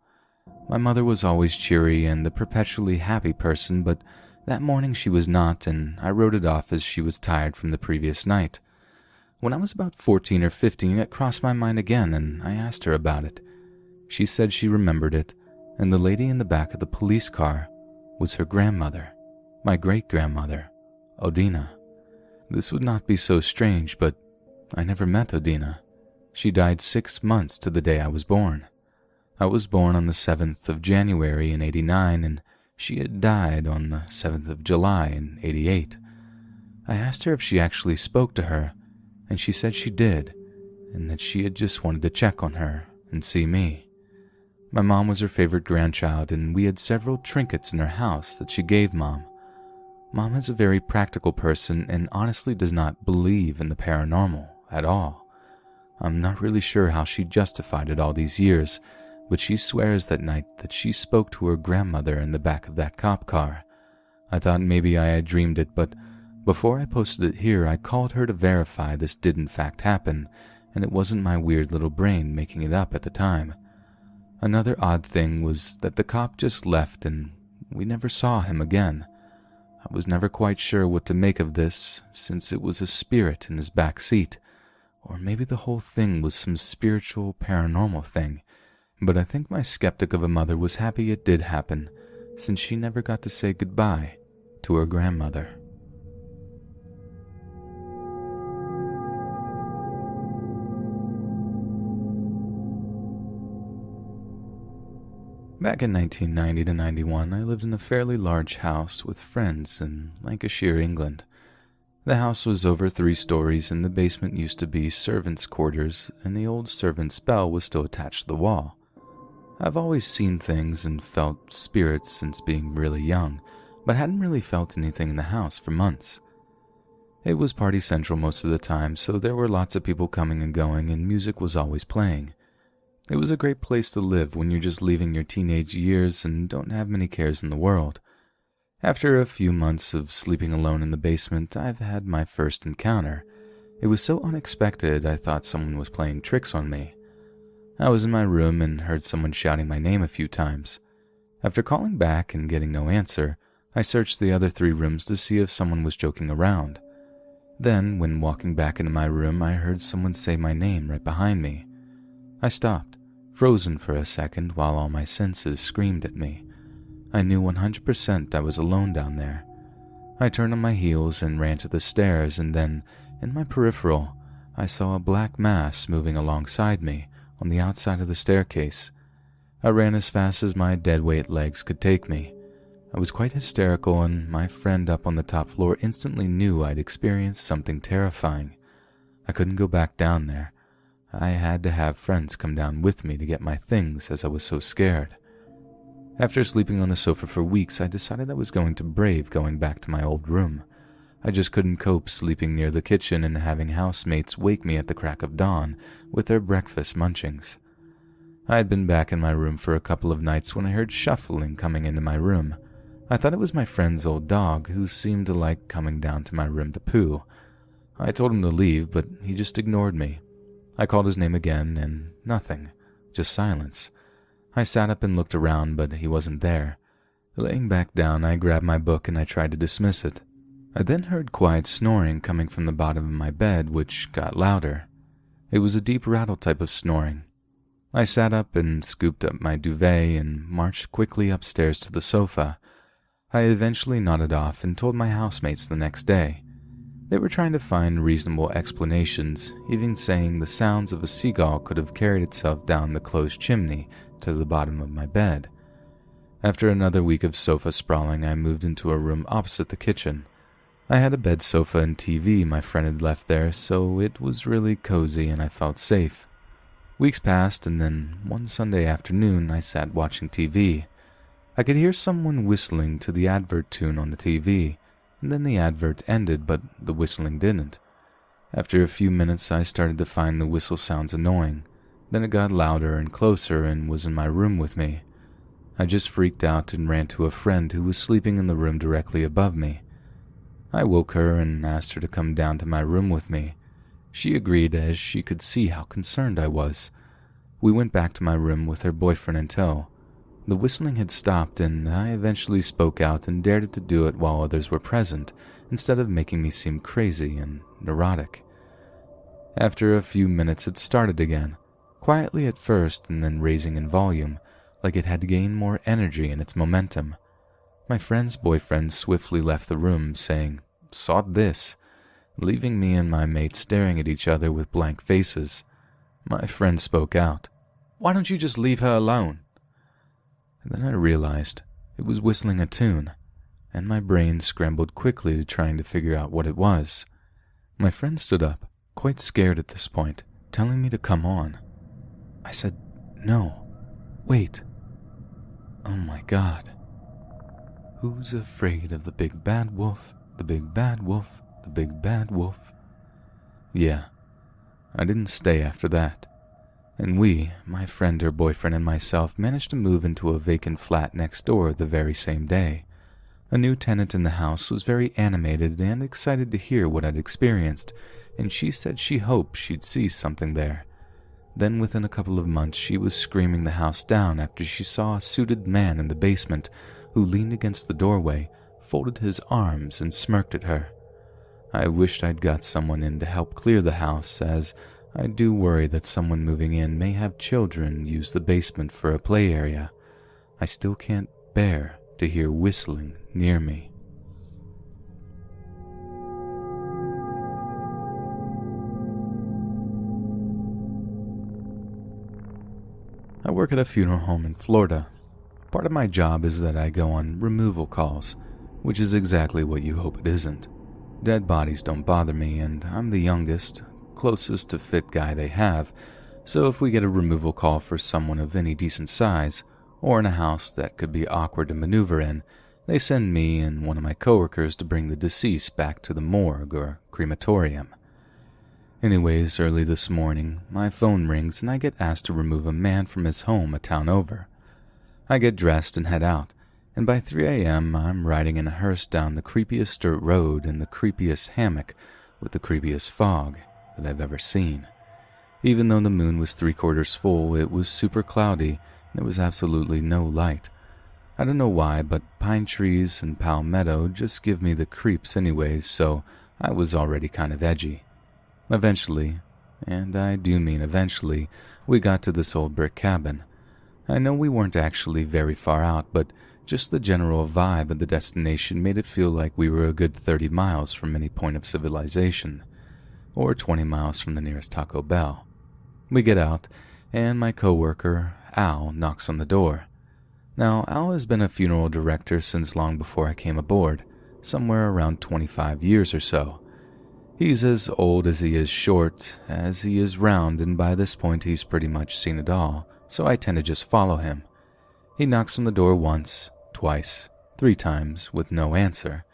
My mother was always cheery and the perpetually happy person, but that morning she was not, and I wrote it off as she was tired from the previous night. When I was about 14 or 15, it crossed my mind again, and I asked her about it. She said she remembered it, and the lady in the back of the police car was her grandmother, my great-grandmother, Odina. This would not be so strange, but I never met Odina. She died 6 months to the day I was born. I was born on the 7th of January in 89, and she had died on the 7th of July in 88. I asked her if she actually spoke to her, and she said she did, and that she had just wanted to check on her and see me. My mom was her favorite grandchild, and we had several trinkets in her house that she gave Mom. Mom is a very practical person and honestly does not believe in the paranormal at all. I'm not really sure how she justified it all these years, but she swears that night that she spoke to her grandmother in the back of that cop car. I thought maybe I had dreamed it, but before I posted it here, I called her to verify this did in fact happen, and it wasn't my weird little brain making it up at the time. Another odd thing was that the cop just left and we never saw him again. I was never quite sure what to make of this, since it was a spirit in his back seat, or maybe the whole thing was some spiritual paranormal thing, but I think my skeptic of a mother was happy it did happen, since she never got to say goodbye to her grandmother. Back in 1990 to 91, I lived in a fairly large house with friends in Lancashire, England. The house was over 3 stories, and the basement used to be servants' quarters, and the old servant's bell was still attached to the wall. I've always seen things and felt spirits since being really young, but hadn't really felt anything in the house for months. It was party central most of the time, so there were lots of people coming and going, and music was always playing. It was a great place to live when you're just leaving your teenage years and don't have many cares in the world. After a few months of sleeping alone in the basement, I've had my first encounter. It was so unexpected I thought someone was playing tricks on me. I was in my room and heard someone shouting my name a few times. After calling back and getting no answer, I searched the other 3 rooms to see if someone was joking around. Then, when walking back into my room, I heard someone say my name right behind me. I stopped, frozen for a second while all my senses screamed at me. I knew 100% I was alone down there. I turned on my heels and ran to the stairs, and then, in my peripheral, I saw a black mass moving alongside me on the outside of the staircase. I ran as fast as my deadweight legs could take me. I was quite hysterical, and my friend up on the top floor instantly knew I'd experienced something terrifying. I couldn't go back down there. I had to have friends come down with me to get my things as I was so scared. After sleeping on the sofa for weeks, I decided I was going to brave going back to my old room. I just couldn't cope sleeping near the kitchen and having housemates wake me at the crack of dawn with their breakfast munchings. I had been back in my room for a couple of nights when I heard shuffling coming into my room. I thought it was my friend's old dog, who seemed to like coming down to my room to poo. I told him to leave, but he just ignored me. I called his name again, and nothing, just silence. I sat up and looked around, but he wasn't there. Laying back down, I grabbed my book and I tried to dismiss it. I then heard quiet snoring coming from the bottom of my bed, which got louder. It was a deep rattle type of snoring. I sat up and scooped up my duvet and marched quickly upstairs to the sofa. I eventually nodded off and told my housemates the next day. They were trying to find reasonable explanations, even saying the sounds of a seagull could have carried itself down the closed chimney to the bottom of my bed. After another week of sofa sprawling, I moved into a room opposite the kitchen. I had a bed, sofa, and TV my friend had left there, so it was really cozy and I felt safe. Weeks passed, and then one Sunday afternoon I sat watching TV. I could hear someone whistling to the advert tune on the TV, and then the advert ended, but the whistling didn't. After a few minutes, I started to find the whistle sounds annoying. Then it got louder and closer and was in my room with me. I just freaked out and ran to a friend who was sleeping in the room directly above me. I woke her and asked her to come down to my room with me. She agreed as she could see how concerned I was. We went back to my room with her boyfriend in tow. The whistling had stopped and I eventually spoke out and dared to do it while others were present, instead of making me seem crazy and neurotic. After a few minutes it started again, quietly at first and then raising in volume, like it had gained more energy in its momentum. My friend's boyfriend swiftly left the room, saying, "Sod this," leaving me and my mate staring at each other with blank faces. My friend spoke out, "Why don't you just leave her alone?" And then I realized it was whistling a tune, and my brain scrambled quickly to trying to figure out what it was. My friend stood up, quite scared at this point, telling me to come on. I said, "No, wait. Oh my God. Who's afraid of the big bad wolf, the big bad wolf, the big bad wolf?" Yeah, I didn't stay after that. And we, my friend, her boyfriend, and myself managed to move into a vacant flat next door the very same day. A new tenant in the house was very animated and excited to hear what I'd experienced, and she said she hoped she'd see something there. Then within a couple of months she was screaming the house down after she saw a suited man in the basement who leaned against the doorway, folded his arms, and smirked at her. I wished I'd got someone in to help clear the house, as I do worry that someone moving in may have children use the basement for a play area. I still can't bear to hear whistling near me. I work at a funeral home in Florida. Part of my job is that I go on removal calls, which is exactly what you hope it isn't. Dead bodies don't bother me, and I'm the youngest, closest to fit guy they have, so if we get a removal call for someone of any decent size, or in a house that could be awkward to maneuver in, they send me and one of my coworkers to bring the deceased back to the morgue or crematorium. Anyways, early this morning, my phone rings and I get asked to remove a man from his home a town over. I get dressed and head out, and by 3 a.m. I'm riding in a hearse down the creepiest dirt road in the creepiest hammock with the creepiest fog that I've ever seen. Even though the moon was 3/4 full, it was super cloudy and there was absolutely no light. I don't know why, but pine trees and palmetto just give me the creeps anyways, so I was already kind of edgy. Eventually, and I do mean eventually, we got to this old brick cabin. I know we weren't actually very far out, but just the general vibe of the destination made it feel like we were a good 30 miles from any point of civilization, or 20 miles from the nearest Taco Bell. We get out, and my coworker, Al, knocks on the door. Now, Al has been a funeral director since long before I came aboard, somewhere around 25 years or so. He's as old as he is short, as he is round, and by this point he's pretty much seen it all, so I tend to just follow him. He knocks on the door once, twice, 3 times, with no answer.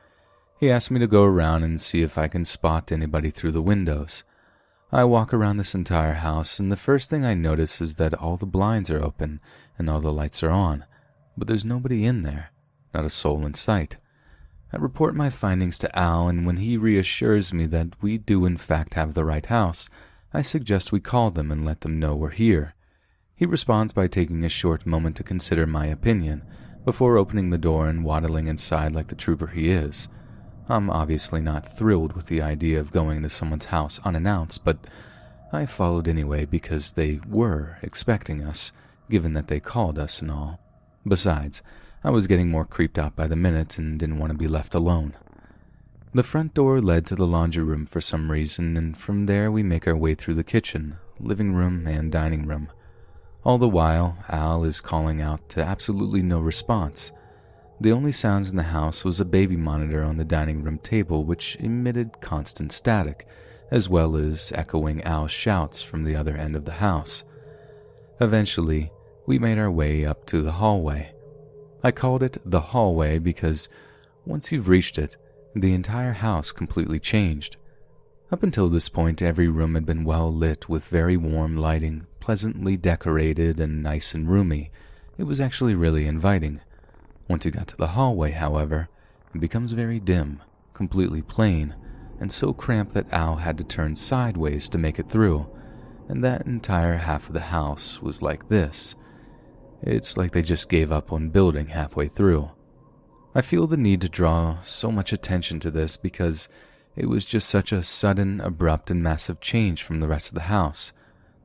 He asks me to go around and see if I can spot anybody through the windows. I walk around this entire house, and the first thing I notice is that all the blinds are open and all the lights are on, but there's nobody in there, not a soul in sight. I report my findings to Al, and when he reassures me that we do in fact have the right house, I suggest we call them and let them know we're here. He responds by taking a short moment to consider my opinion, before opening the door and waddling inside like the trooper he is. I'm obviously not thrilled with the idea of going into someone's house unannounced, but I followed anyway because they were expecting us, given that they called us and all. Besides, I was getting more creeped out by the minute and didn't want to be left alone. The front door led to the laundry room for some reason, and from there we make our way through the kitchen, living room, and dining room. All the while, Al is calling out to absolutely no response. The only sounds in the house was a baby monitor on the dining room table, which emitted constant static, as well as echoing Al's shouts from the other end of the house. Eventually, we made our way up to the hallway. I called it the hallway because once you've reached it, the entire house completely changed. Up until this point, every room had been well lit with very warm lighting, pleasantly decorated and nice and roomy. It was actually really inviting. Once you got to the hallway, however, it becomes very dim, completely plain, and so cramped that Al had to turn sideways to make it through, and that entire half of the house was like this. It's like they just gave up on building halfway through. I feel the need to draw so much attention to this because it was just such a sudden, abrupt, and massive change from the rest of the house.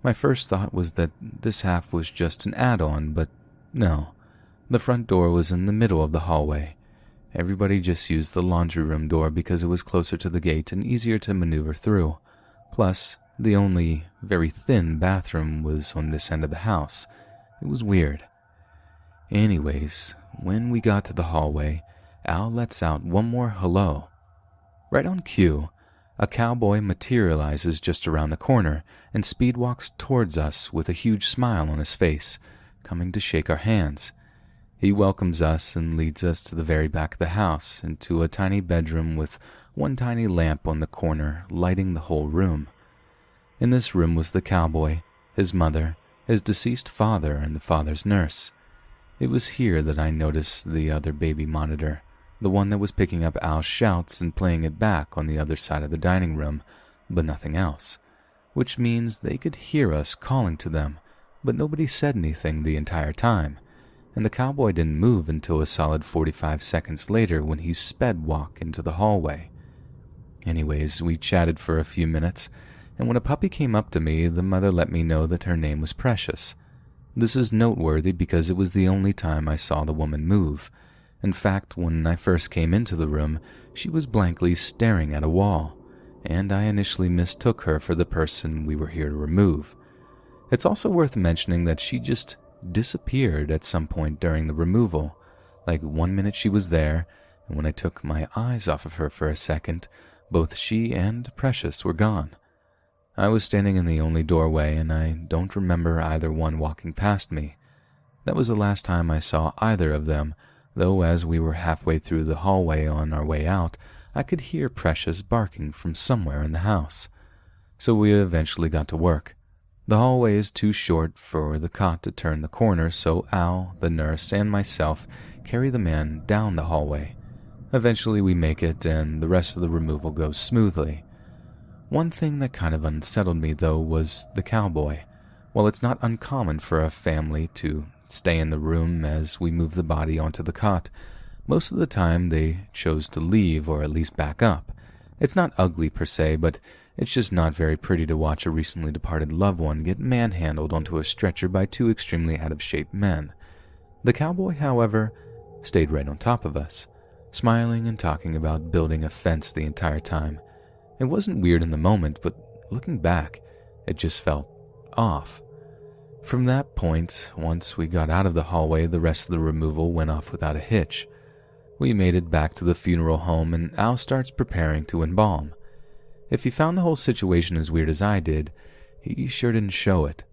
My first thought was that this half was just an add-on, but no. The front door was in the middle of the hallway. Everybody just used the laundry room door because it was closer to the gate and easier to maneuver through. Plus, the only very thin bathroom was on this end of the house. It was weird. Anyways, when we got to the hallway, Al lets out one more hello. Right on cue, a cowboy materializes just around the corner and speed walks towards us with a huge smile on his face, coming to shake our hands. He welcomes us and leads us to the very back of the house, into a tiny bedroom with one tiny lamp on the corner lighting the whole room. In this room was the cowboy, his mother, his deceased father, and the father's nurse. It was here that I noticed the other baby monitor, the one that was picking up Al's shouts and playing it back on the other side of the dining room, but nothing else, which means they could hear us calling to them, but nobody said anything the entire time, and the cowboy didn't move until a solid 45 seconds later when he sped walk into the hallway. Anyways, we chatted for a few minutes, and when a puppy came up to me, the mother let me know that her name was Precious. This is noteworthy because it was the only time I saw the woman move. In fact, when I first came into the room, she was blankly staring at a wall, and I initially mistook her for the person we were here to remove. It's also worth mentioning that she just disappeared at some point during the removal. Like 1 minute she was there, and when I took my eyes off of her for a second, both she and Precious were gone. I was standing in the only doorway, and I don't remember either one walking past me. That was the last time I saw either of them, though as we were halfway through the hallway on our way out, I could hear Precious barking from somewhere in the house. So we eventually got to work. The hallway is too short for the cot to turn the corner, so Al, the nurse, and myself carry the man down the hallway. Eventually we make it, and the rest of the removal goes smoothly. One thing that kind of unsettled me, though, was the cowboy. While it's not uncommon for a family to stay in the room as we move the body onto the cot, most of the time they chose to leave or at least back up. It's not ugly per se, but it's just not very pretty to watch a recently departed loved one get manhandled onto a stretcher by two extremely out-of-shape men. The cowboy, however, stayed right on top of us, smiling and talking about building a fence the entire time. It wasn't weird in the moment, but looking back, it just felt off. From that point, once we got out of the hallway, the rest of the removal went off without a hitch. We made it back to the funeral home, and Al starts preparing to embalm. If he found the whole situation as weird as I did, he sure didn't show it.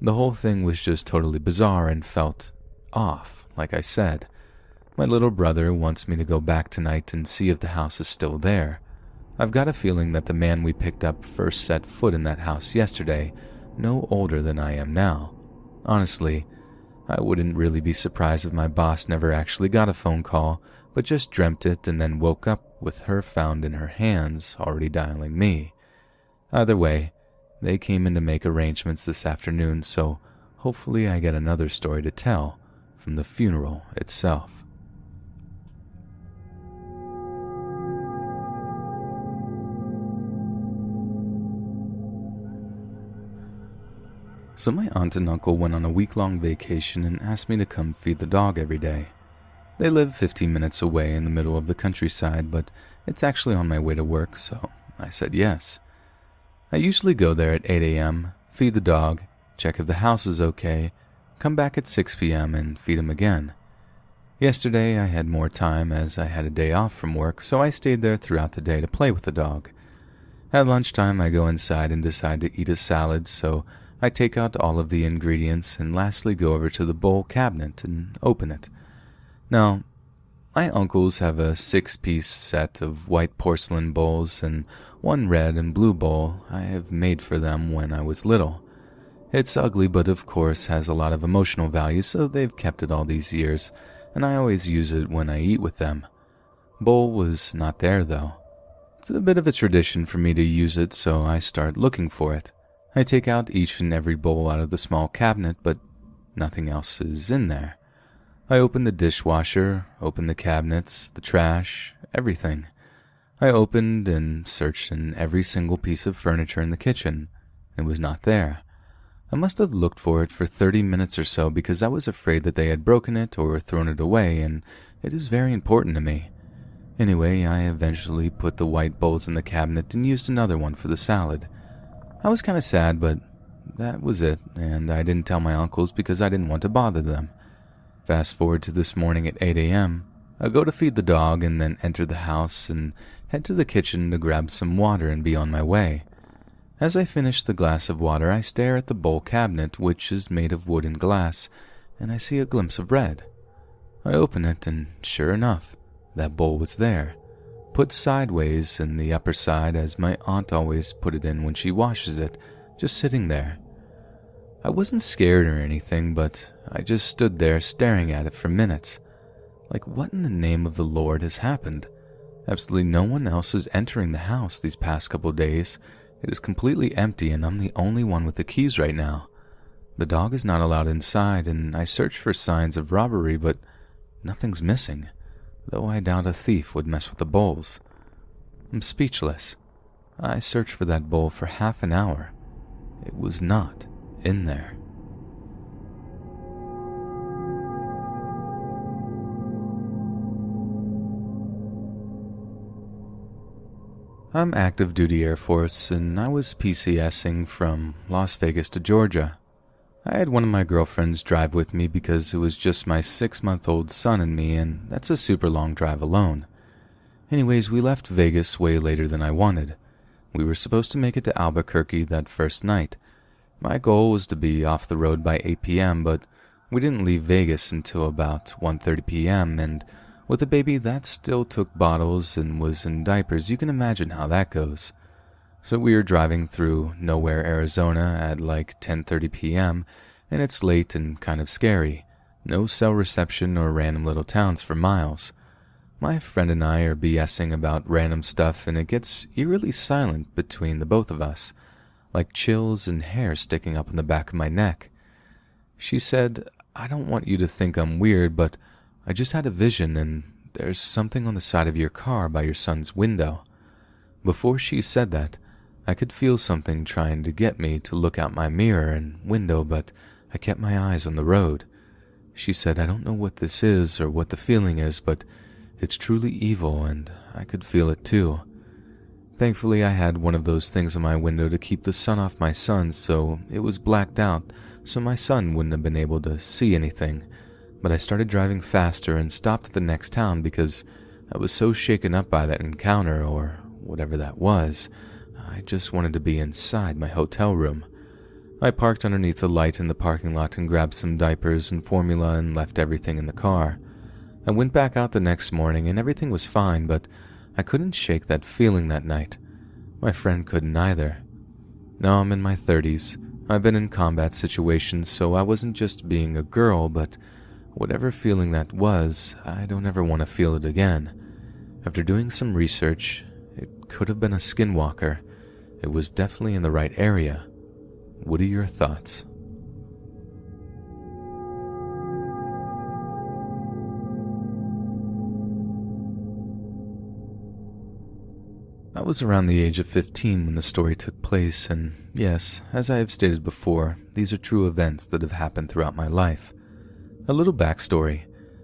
The whole thing was just totally bizarre and felt off, like I said. My little brother wants me to go back tonight and see if the house is still there. I've got a feeling that the man we picked up first set foot in that house yesterday, no older than I am now. Honestly, I wouldn't really be surprised if my boss never actually got a phone call, but just dreamt it and then woke up with her found in her hands, already dialing me. Either way, they came in to make arrangements this afternoon, so hopefully I get another story to tell from the funeral itself. So my aunt and uncle went on a week-long vacation and asked me to come feed the dog every day. They live 15 minutes away in the middle of the countryside, but it's actually on my way to work, so I said yes. I usually go there at 8 a.m., feed the dog, check if the house is okay, come back at 6 p.m. and feed him again. Yesterday I had more time as I had a day off from work, so I stayed there throughout the day to play with the dog. At lunchtime I go inside and decide to eat a salad, so I take out all of the ingredients and lastly go over to the bowl cabinet and open it. Now, My uncles have a 6-piece set of white porcelain bowls and one red and blue bowl I have made for them when I was little. It's ugly, but of course has a lot of emotional value, so they've kept it all these years, and I always use it when I eat with them. Bowl was not there, though. It's a bit of a tradition for me to use it, so I start looking for it. I take out each and every bowl out of the small cabinet, but nothing else is in there. I open the dishwasher, open the cabinets, the trash, everything. I opened and searched in every single piece of furniture in the kitchen. It was not there. I must have looked for it for 30 minutes or so because I was afraid that they had broken it or thrown it away, and it is very important to me. Anyway, I eventually put the white bowls in the cabinet and used another one for the salad. I was kind of sad, but that was it, and I didn't tell my uncles because I didn't want to bother them. Fast forward to this morning at 8 a.m. I go to feed the dog and then enter the house and head to the kitchen to grab some water and be on my way. As I finish the glass of water, I stare at the bowl cabinet, which is made of wood and glass, and I see a glimpse of red. I open it, and sure enough, that bowl was there, put sideways in the upper side as my aunt always put it in when she washes it, just sitting there. I wasn't scared or anything, but I just stood there staring at it for minutes. Like, what in the name of the Lord has happened? Absolutely no one else is entering the house these past couple days. It is completely empty, and I'm the only one with the keys right now. The dog is not allowed inside, and I search for signs of robbery, but nothing's missing, though I doubt a thief would mess with the bowls. I'm speechless. I searched for that bowl for half an hour. It was not in there. I'm active duty Air Force, and I was PCSing from Las Vegas to Georgia. I had one of my girlfriends drive with me because it was just my 6-month-old son and me, and that's a super long drive alone. Anyways, we left Vegas way later than I wanted. We were supposed to make it to Albuquerque that first night. My goal was to be off the road by 8 p.m., but we didn't leave Vegas until about 1:30 p.m., and with a baby that still took bottles and was in diapers, you can imagine how that goes. So we were driving through Nowhere, Arizona at like 10:30 p.m., and it's late and kind of scary. No cell reception or random little towns for miles. My friend and I are BSing about random stuff, and it gets eerily silent between the both of us, like chills and hair sticking up on the back of my neck. She said, "I don't want you to think I'm weird, but I just had a vision, and there's something on the side of your car by your son's window." Before she said that, I could feel something trying to get me to look out my mirror and window, but I kept my eyes on the road. She said, "I don't know what this is or what the feeling is, but it's truly evil, and I could feel it too." Thankfully, I had one of those things on my window to keep the sun off my son, so it was blacked out, so my son wouldn't have been able to see anything. But I started driving faster and stopped at the next town because I was so shaken up by that encounter, or whatever that was. I just wanted to be inside my hotel room. I parked underneath the light in the parking lot and grabbed some diapers and formula and left everything in the car. I went back out the next morning and everything was fine, but I couldn't shake that feeling that night. My friend couldn't either. Now I'm in my 30s. I've been in combat situations, so I wasn't just being a girl, but whatever feeling that was, I don't ever want to feel it again. After doing some research, it could have been a skinwalker. It was definitely in the right area. What are your thoughts? I was around the age of 15 when the story took place, and yes, as I have stated before, these are true events that have happened throughout my life. A little backstory.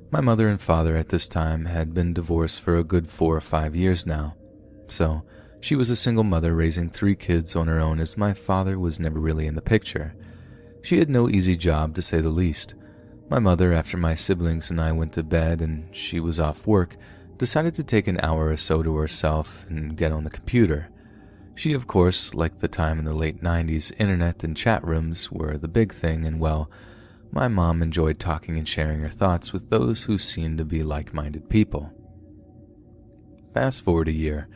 My mother and father at this time had been divorced for a good 4 or 5 years now. So, she was a single mother raising 3 kids on her own as my father was never really in the picture. She had no easy job, to say the least. My mother, after my siblings and I went to bed and she was off work, decided to take an hour or so to herself and get on the computer. She, of course, liked the time in the late 90s, internet and chat rooms were the big thing, and well, My mom enjoyed talking and sharing her thoughts with those who seemed to be like-minded people. Fast forward a year.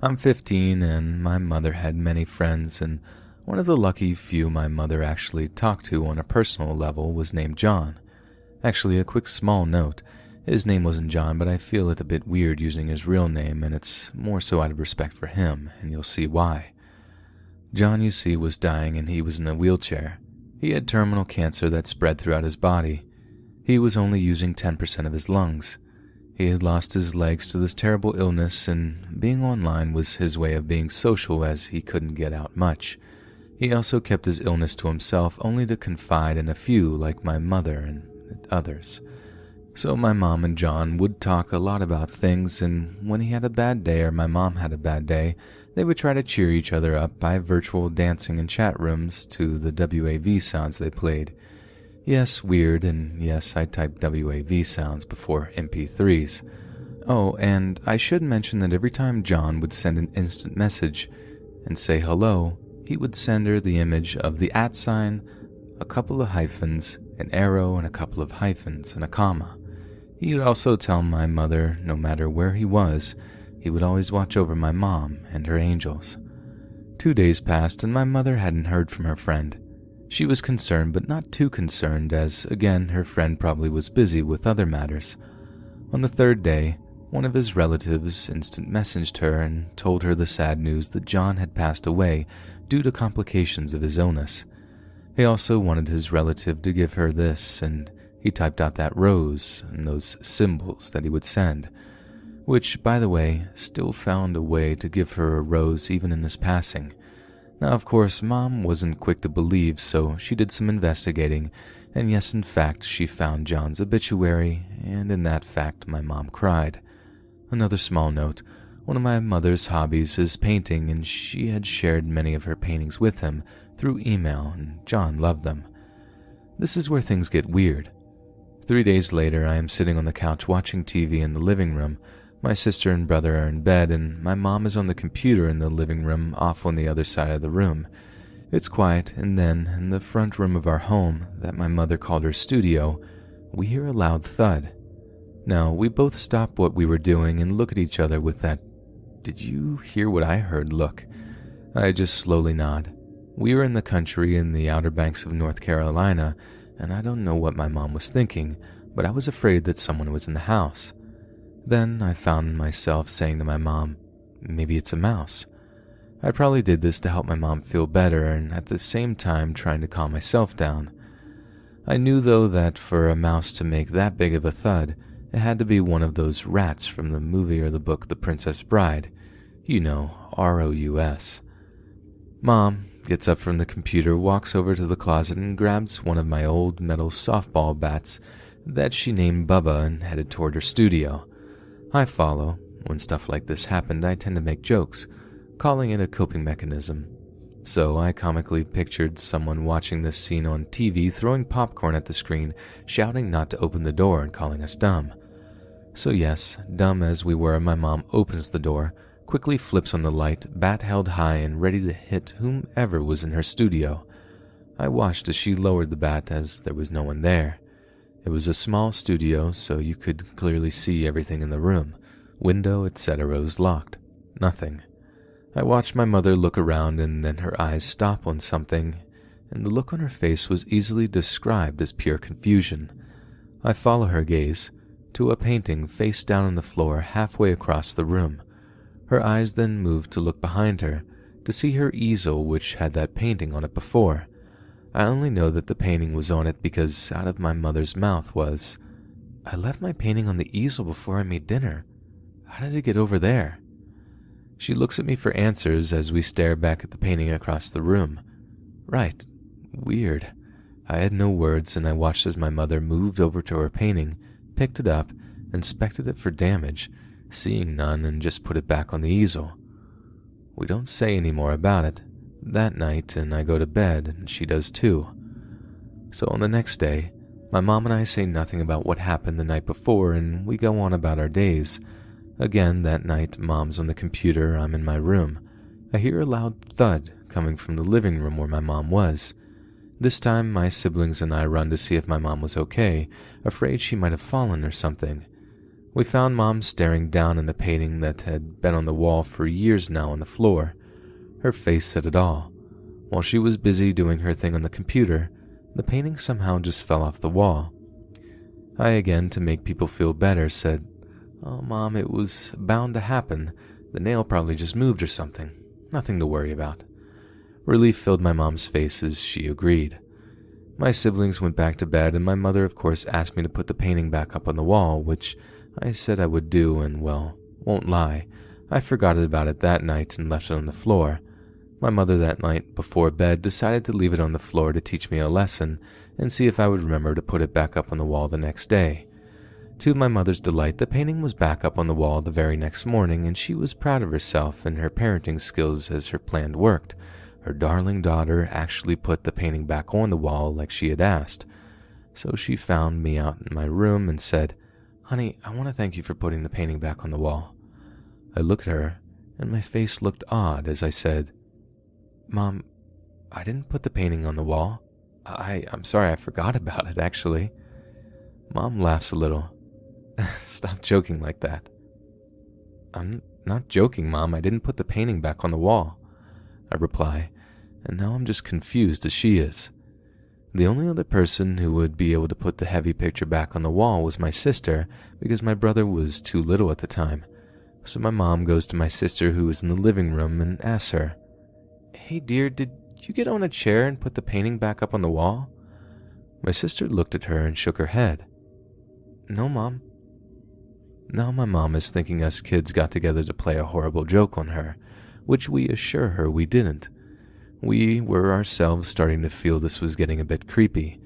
I'm 15 and my mother had many friends, and one of the lucky few my mother actually talked to on a personal level was named John. Actually, a quick small note. His name wasn't John, but I feel it a bit weird using his real name, and it's more so out of respect for him, and you'll see why. John, you see, was dying and he was in a wheelchair. He had terminal cancer that spread throughout his body. He was only using 10% of his lungs. He had lost his legs to this terrible illness, and being online was his way of being social as he couldn't get out much. He also kept his illness to himself, only to confide in a few like my mother and others. So my mom and John would talk a lot about things, and when he had a bad day or my mom had a bad day, they would try to cheer each other up by virtual dancing in chat rooms to the WAV sounds they played. Yes, weird, and yes, I typed WAV sounds before MP3s. Oh, and I should mention that every time John would send an instant message and say hello, he would send her the image of the @ sign, a couple of hyphens, an arrow, and a couple of hyphens, and a comma. He would also tell my mother no matter where he was, he would always watch over my mom and her angels. 2 days passed and my mother hadn't heard from her friend. She was concerned, but not too concerned, as, again, her friend probably was busy with other matters. On the 3rd day, one of his relatives instant messaged her and told her the sad news that John had passed away due to complications of his illness. He also wanted his relative to give her this, and he typed out that rose and those symbols that he would send, which, by the way, still found a way to give her a rose even in his passing. Now, of course, Mom wasn't quick to believe, so she did some investigating, and yes, in fact, she found John's obituary, and in that fact, my mom cried. Another small note. One of my mother's hobbies is painting, and she had shared many of her paintings with him through email, and John loved them. This is where things get weird. 3 days later, I am sitting on the couch watching TV in the living room. My sister and brother are in bed, and my mom is on the computer in the living room off on the other side of the room. It's quiet, and then, in the front room of our home, that my mother called her studio, we hear a loud thud. Now, we both stop what we were doing and look at each other with that, "Did you hear what I heard?" look. I just slowly nod. We were in the country in the Outer Banks of North Carolina, and I don't know what my mom was thinking, but I was afraid that someone was in the house. Then I found myself saying to my mom, "Maybe it's a mouse." I probably did this to help my mom feel better and at the same time trying to calm myself down. I knew, though, that for a mouse to make that big of a thud, it had to be one of those rats from the movie or the book The Princess Bride. You know, ROUS. Mom gets up from the computer, walks over to the closet, and grabs one of my old metal softball bats that she named Bubba and headed toward her studio. I follow. When stuff like this happened, I tend to make jokes, calling it a coping mechanism. So I comically pictured someone watching this scene on TV throwing popcorn at the screen, shouting not to open the door and calling us dumb. So yes, dumb as we were, my mom opens the door, quickly flips on the light, bat held high and ready to hit whomever was in her studio. I watched as she lowered the bat as there was no one there. It was a small studio, so you could clearly see everything in the room. Window, etc. was locked. Nothing. I watched my mother look around and then her eyes stop on something, and the look on her face was easily described as pure confusion. I follow her gaze to a painting face down on the floor halfway across the room. Her eyes then moved to look behind her, to see her easel which had that painting on it before. I only know that the painting was on it because out of my mother's mouth was, "I left my painting on the easel before I made dinner. How did it get over there?" She looks at me for answers as we stare back at the painting across the room. Right. Weird. I had no words, and I watched as my mother moved over to her painting, picked it up, inspected it for damage, seeing none, and just put it back on the easel. We don't say any more about it that night, and I go to bed, and she does too. So on the next day, my mom and I say nothing about what happened the night before, and we go on about our days. Again, that night, Mom's on the computer, I'm in my room. I hear a loud thud coming from the living room where my mom was. This time, my siblings and I run to see if my mom was okay, afraid she might have fallen or something. We found Mom staring down at a painting that had been on the wall for years now on the floor. Her face said it all. While she was busy doing her thing on the computer, the painting somehow just fell off the wall. I again, to make people feel better, said, "Oh, Mom, it was bound to happen. The nail probably just moved or something. Nothing to worry about." Relief filled my mom's face as she agreed. My siblings went back to bed, and my mother, of course, asked me to put the painting back up on the wall, which I said I would do, and, well, won't lie, I forgot about it that night and left it on the floor. My mother that night, before bed, decided to leave it on the floor to teach me a lesson and see if I would remember to put it back up on the wall the next day. To my mother's delight, the painting was back up on the wall the very next morning, and she was proud of herself and her parenting skills as her plan worked. Her darling daughter actually put the painting back on the wall like she had asked. So she found me out in my room and said, "Honey, I want to thank you for putting the painting back on the wall." I looked at her, and my face looked odd as I said, "Mom, I didn't put the painting on the wall. I'm sorry, I forgot about it, actually." Mom laughs a little. "Stop joking like that." "I'm not joking, Mom. I didn't put the painting back on the wall," I reply, and now I'm just confused as she is. The only other person who would be able to put the heavy picture back on the wall was my sister, because my brother was too little at the time. So my mom goes to my sister, who is in the living room, and asks her, "Hey dear, did you get on a chair and put the painting back up on the wall?" My sister looked at her and shook her head. "No, Mom." Now my mom is thinking us kids got together to play a horrible joke on her, which we assure her we didn't. We were ourselves starting to feel this was getting a bit creepy.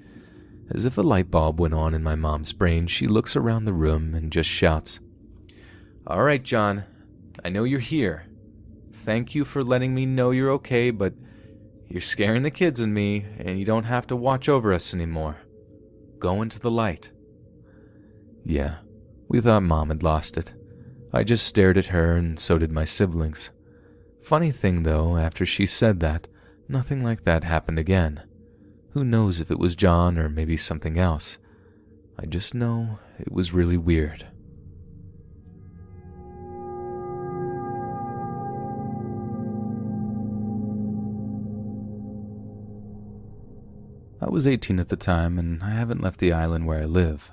As if a light bulb went on in my mom's brain, she looks around the room and just shouts, "All right, John, I know you're here. Thank you for letting me know you're okay, but you're scaring the kids and me, and you don't have to watch over us anymore. Go into the light." Yeah, we thought Mom had lost it. I just stared at her, and so did my siblings. Funny thing though, after she said that, nothing like that happened again. Who knows if it was John or maybe something else. I just know it was really weird. I was 18 at the time, and I haven't left the island where I live.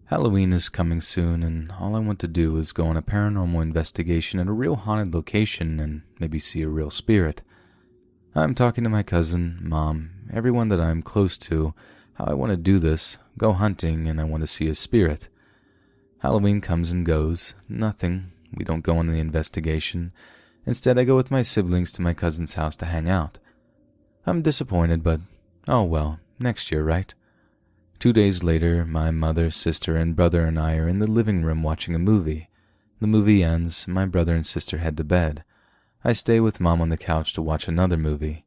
Halloween is coming soon, and all I want to do is go on a paranormal investigation at a real haunted location and maybe see a real spirit. I'm talking to my cousin, Mom, everyone that I'm close to, how I want to do this, go hunting, and I want to see a spirit. Halloween comes and goes, nothing, we don't go on the investigation. Instead, I go with my siblings to my cousin's house to hang out. I'm disappointed, but oh well, next year, right? 2 days later, my mother, sister, and brother and I are in the living room watching a movie. The movie ends, my brother and sister head to bed. I stay with Mom on the couch to watch another movie.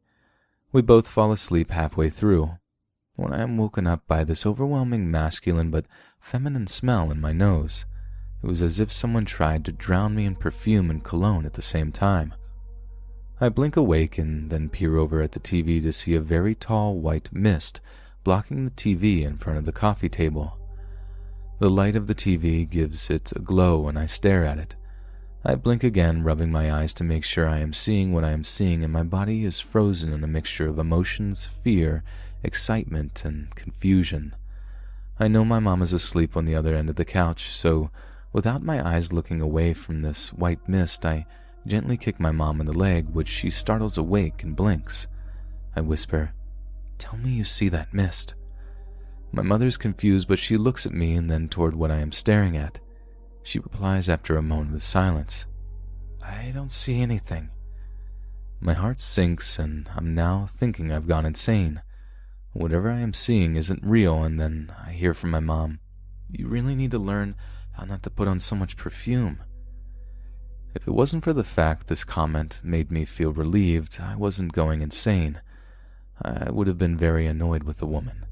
We both fall asleep halfway through, when I am woken up by this overwhelming masculine but feminine smell in my nose. It was as if someone tried to drown me in perfume and cologne at the same time. I blink awake and then peer over at the TV to see a very tall white mist blocking the TV in front of the coffee table. The light of the TV gives it a glow and I stare at it. I blink again, rubbing my eyes to make sure I am seeing what I am seeing, and my body is frozen in a mixture of emotions, fear, excitement, and confusion. I know my mom is asleep on the other end of the couch, so without my eyes looking away from this white mist, I gently kick my mom in the leg, which she startles awake and blinks. I whisper, "Tell me you see that mist." My mother's confused, but she looks at me and then toward what I am staring at. She replies after a moment of silence, "I don't see anything." My heart sinks, and I'm now thinking I've gone insane. Whatever I am seeing isn't real, and then I hear from my mom, "You really need to learn how not to put on so much perfume." If it wasn't for the fact this comment made me feel relieved I wasn't going insane, I would have been very annoyed with the woman.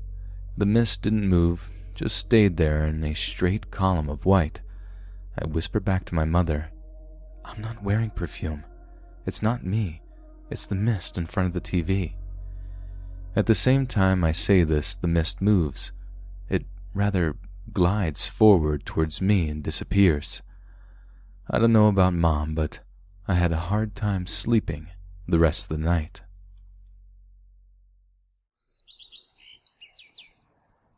The mist didn't move, just stayed there in a straight column of white. I whisper back to my mother, "I'm not wearing perfume. It's not me. It's the mist in front of the TV." At the same time I say this, the mist moves. It rather glides forward towards me and disappears. I don't know about Mom, but I had a hard time sleeping the rest of the night.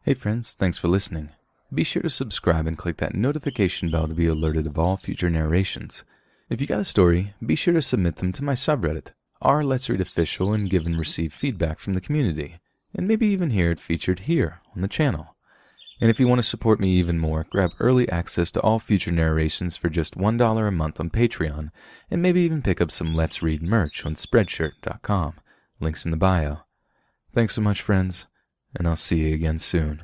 Hey friends, thanks for listening. Be sure to subscribe and click that notification bell to be alerted of all future narrations. If you got a story, be sure to submit them to my subreddit, r.let's.read.official, and give and receive feedback from the community, and maybe even hear it featured here on the channel. And if you want to support me even more, grab early access to all future narrations for just $1 a month on Patreon, and maybe even pick up some Let's Read merch on Spreadshirt.com. Links in the bio. Thanks so much, friends, and I'll see you again soon.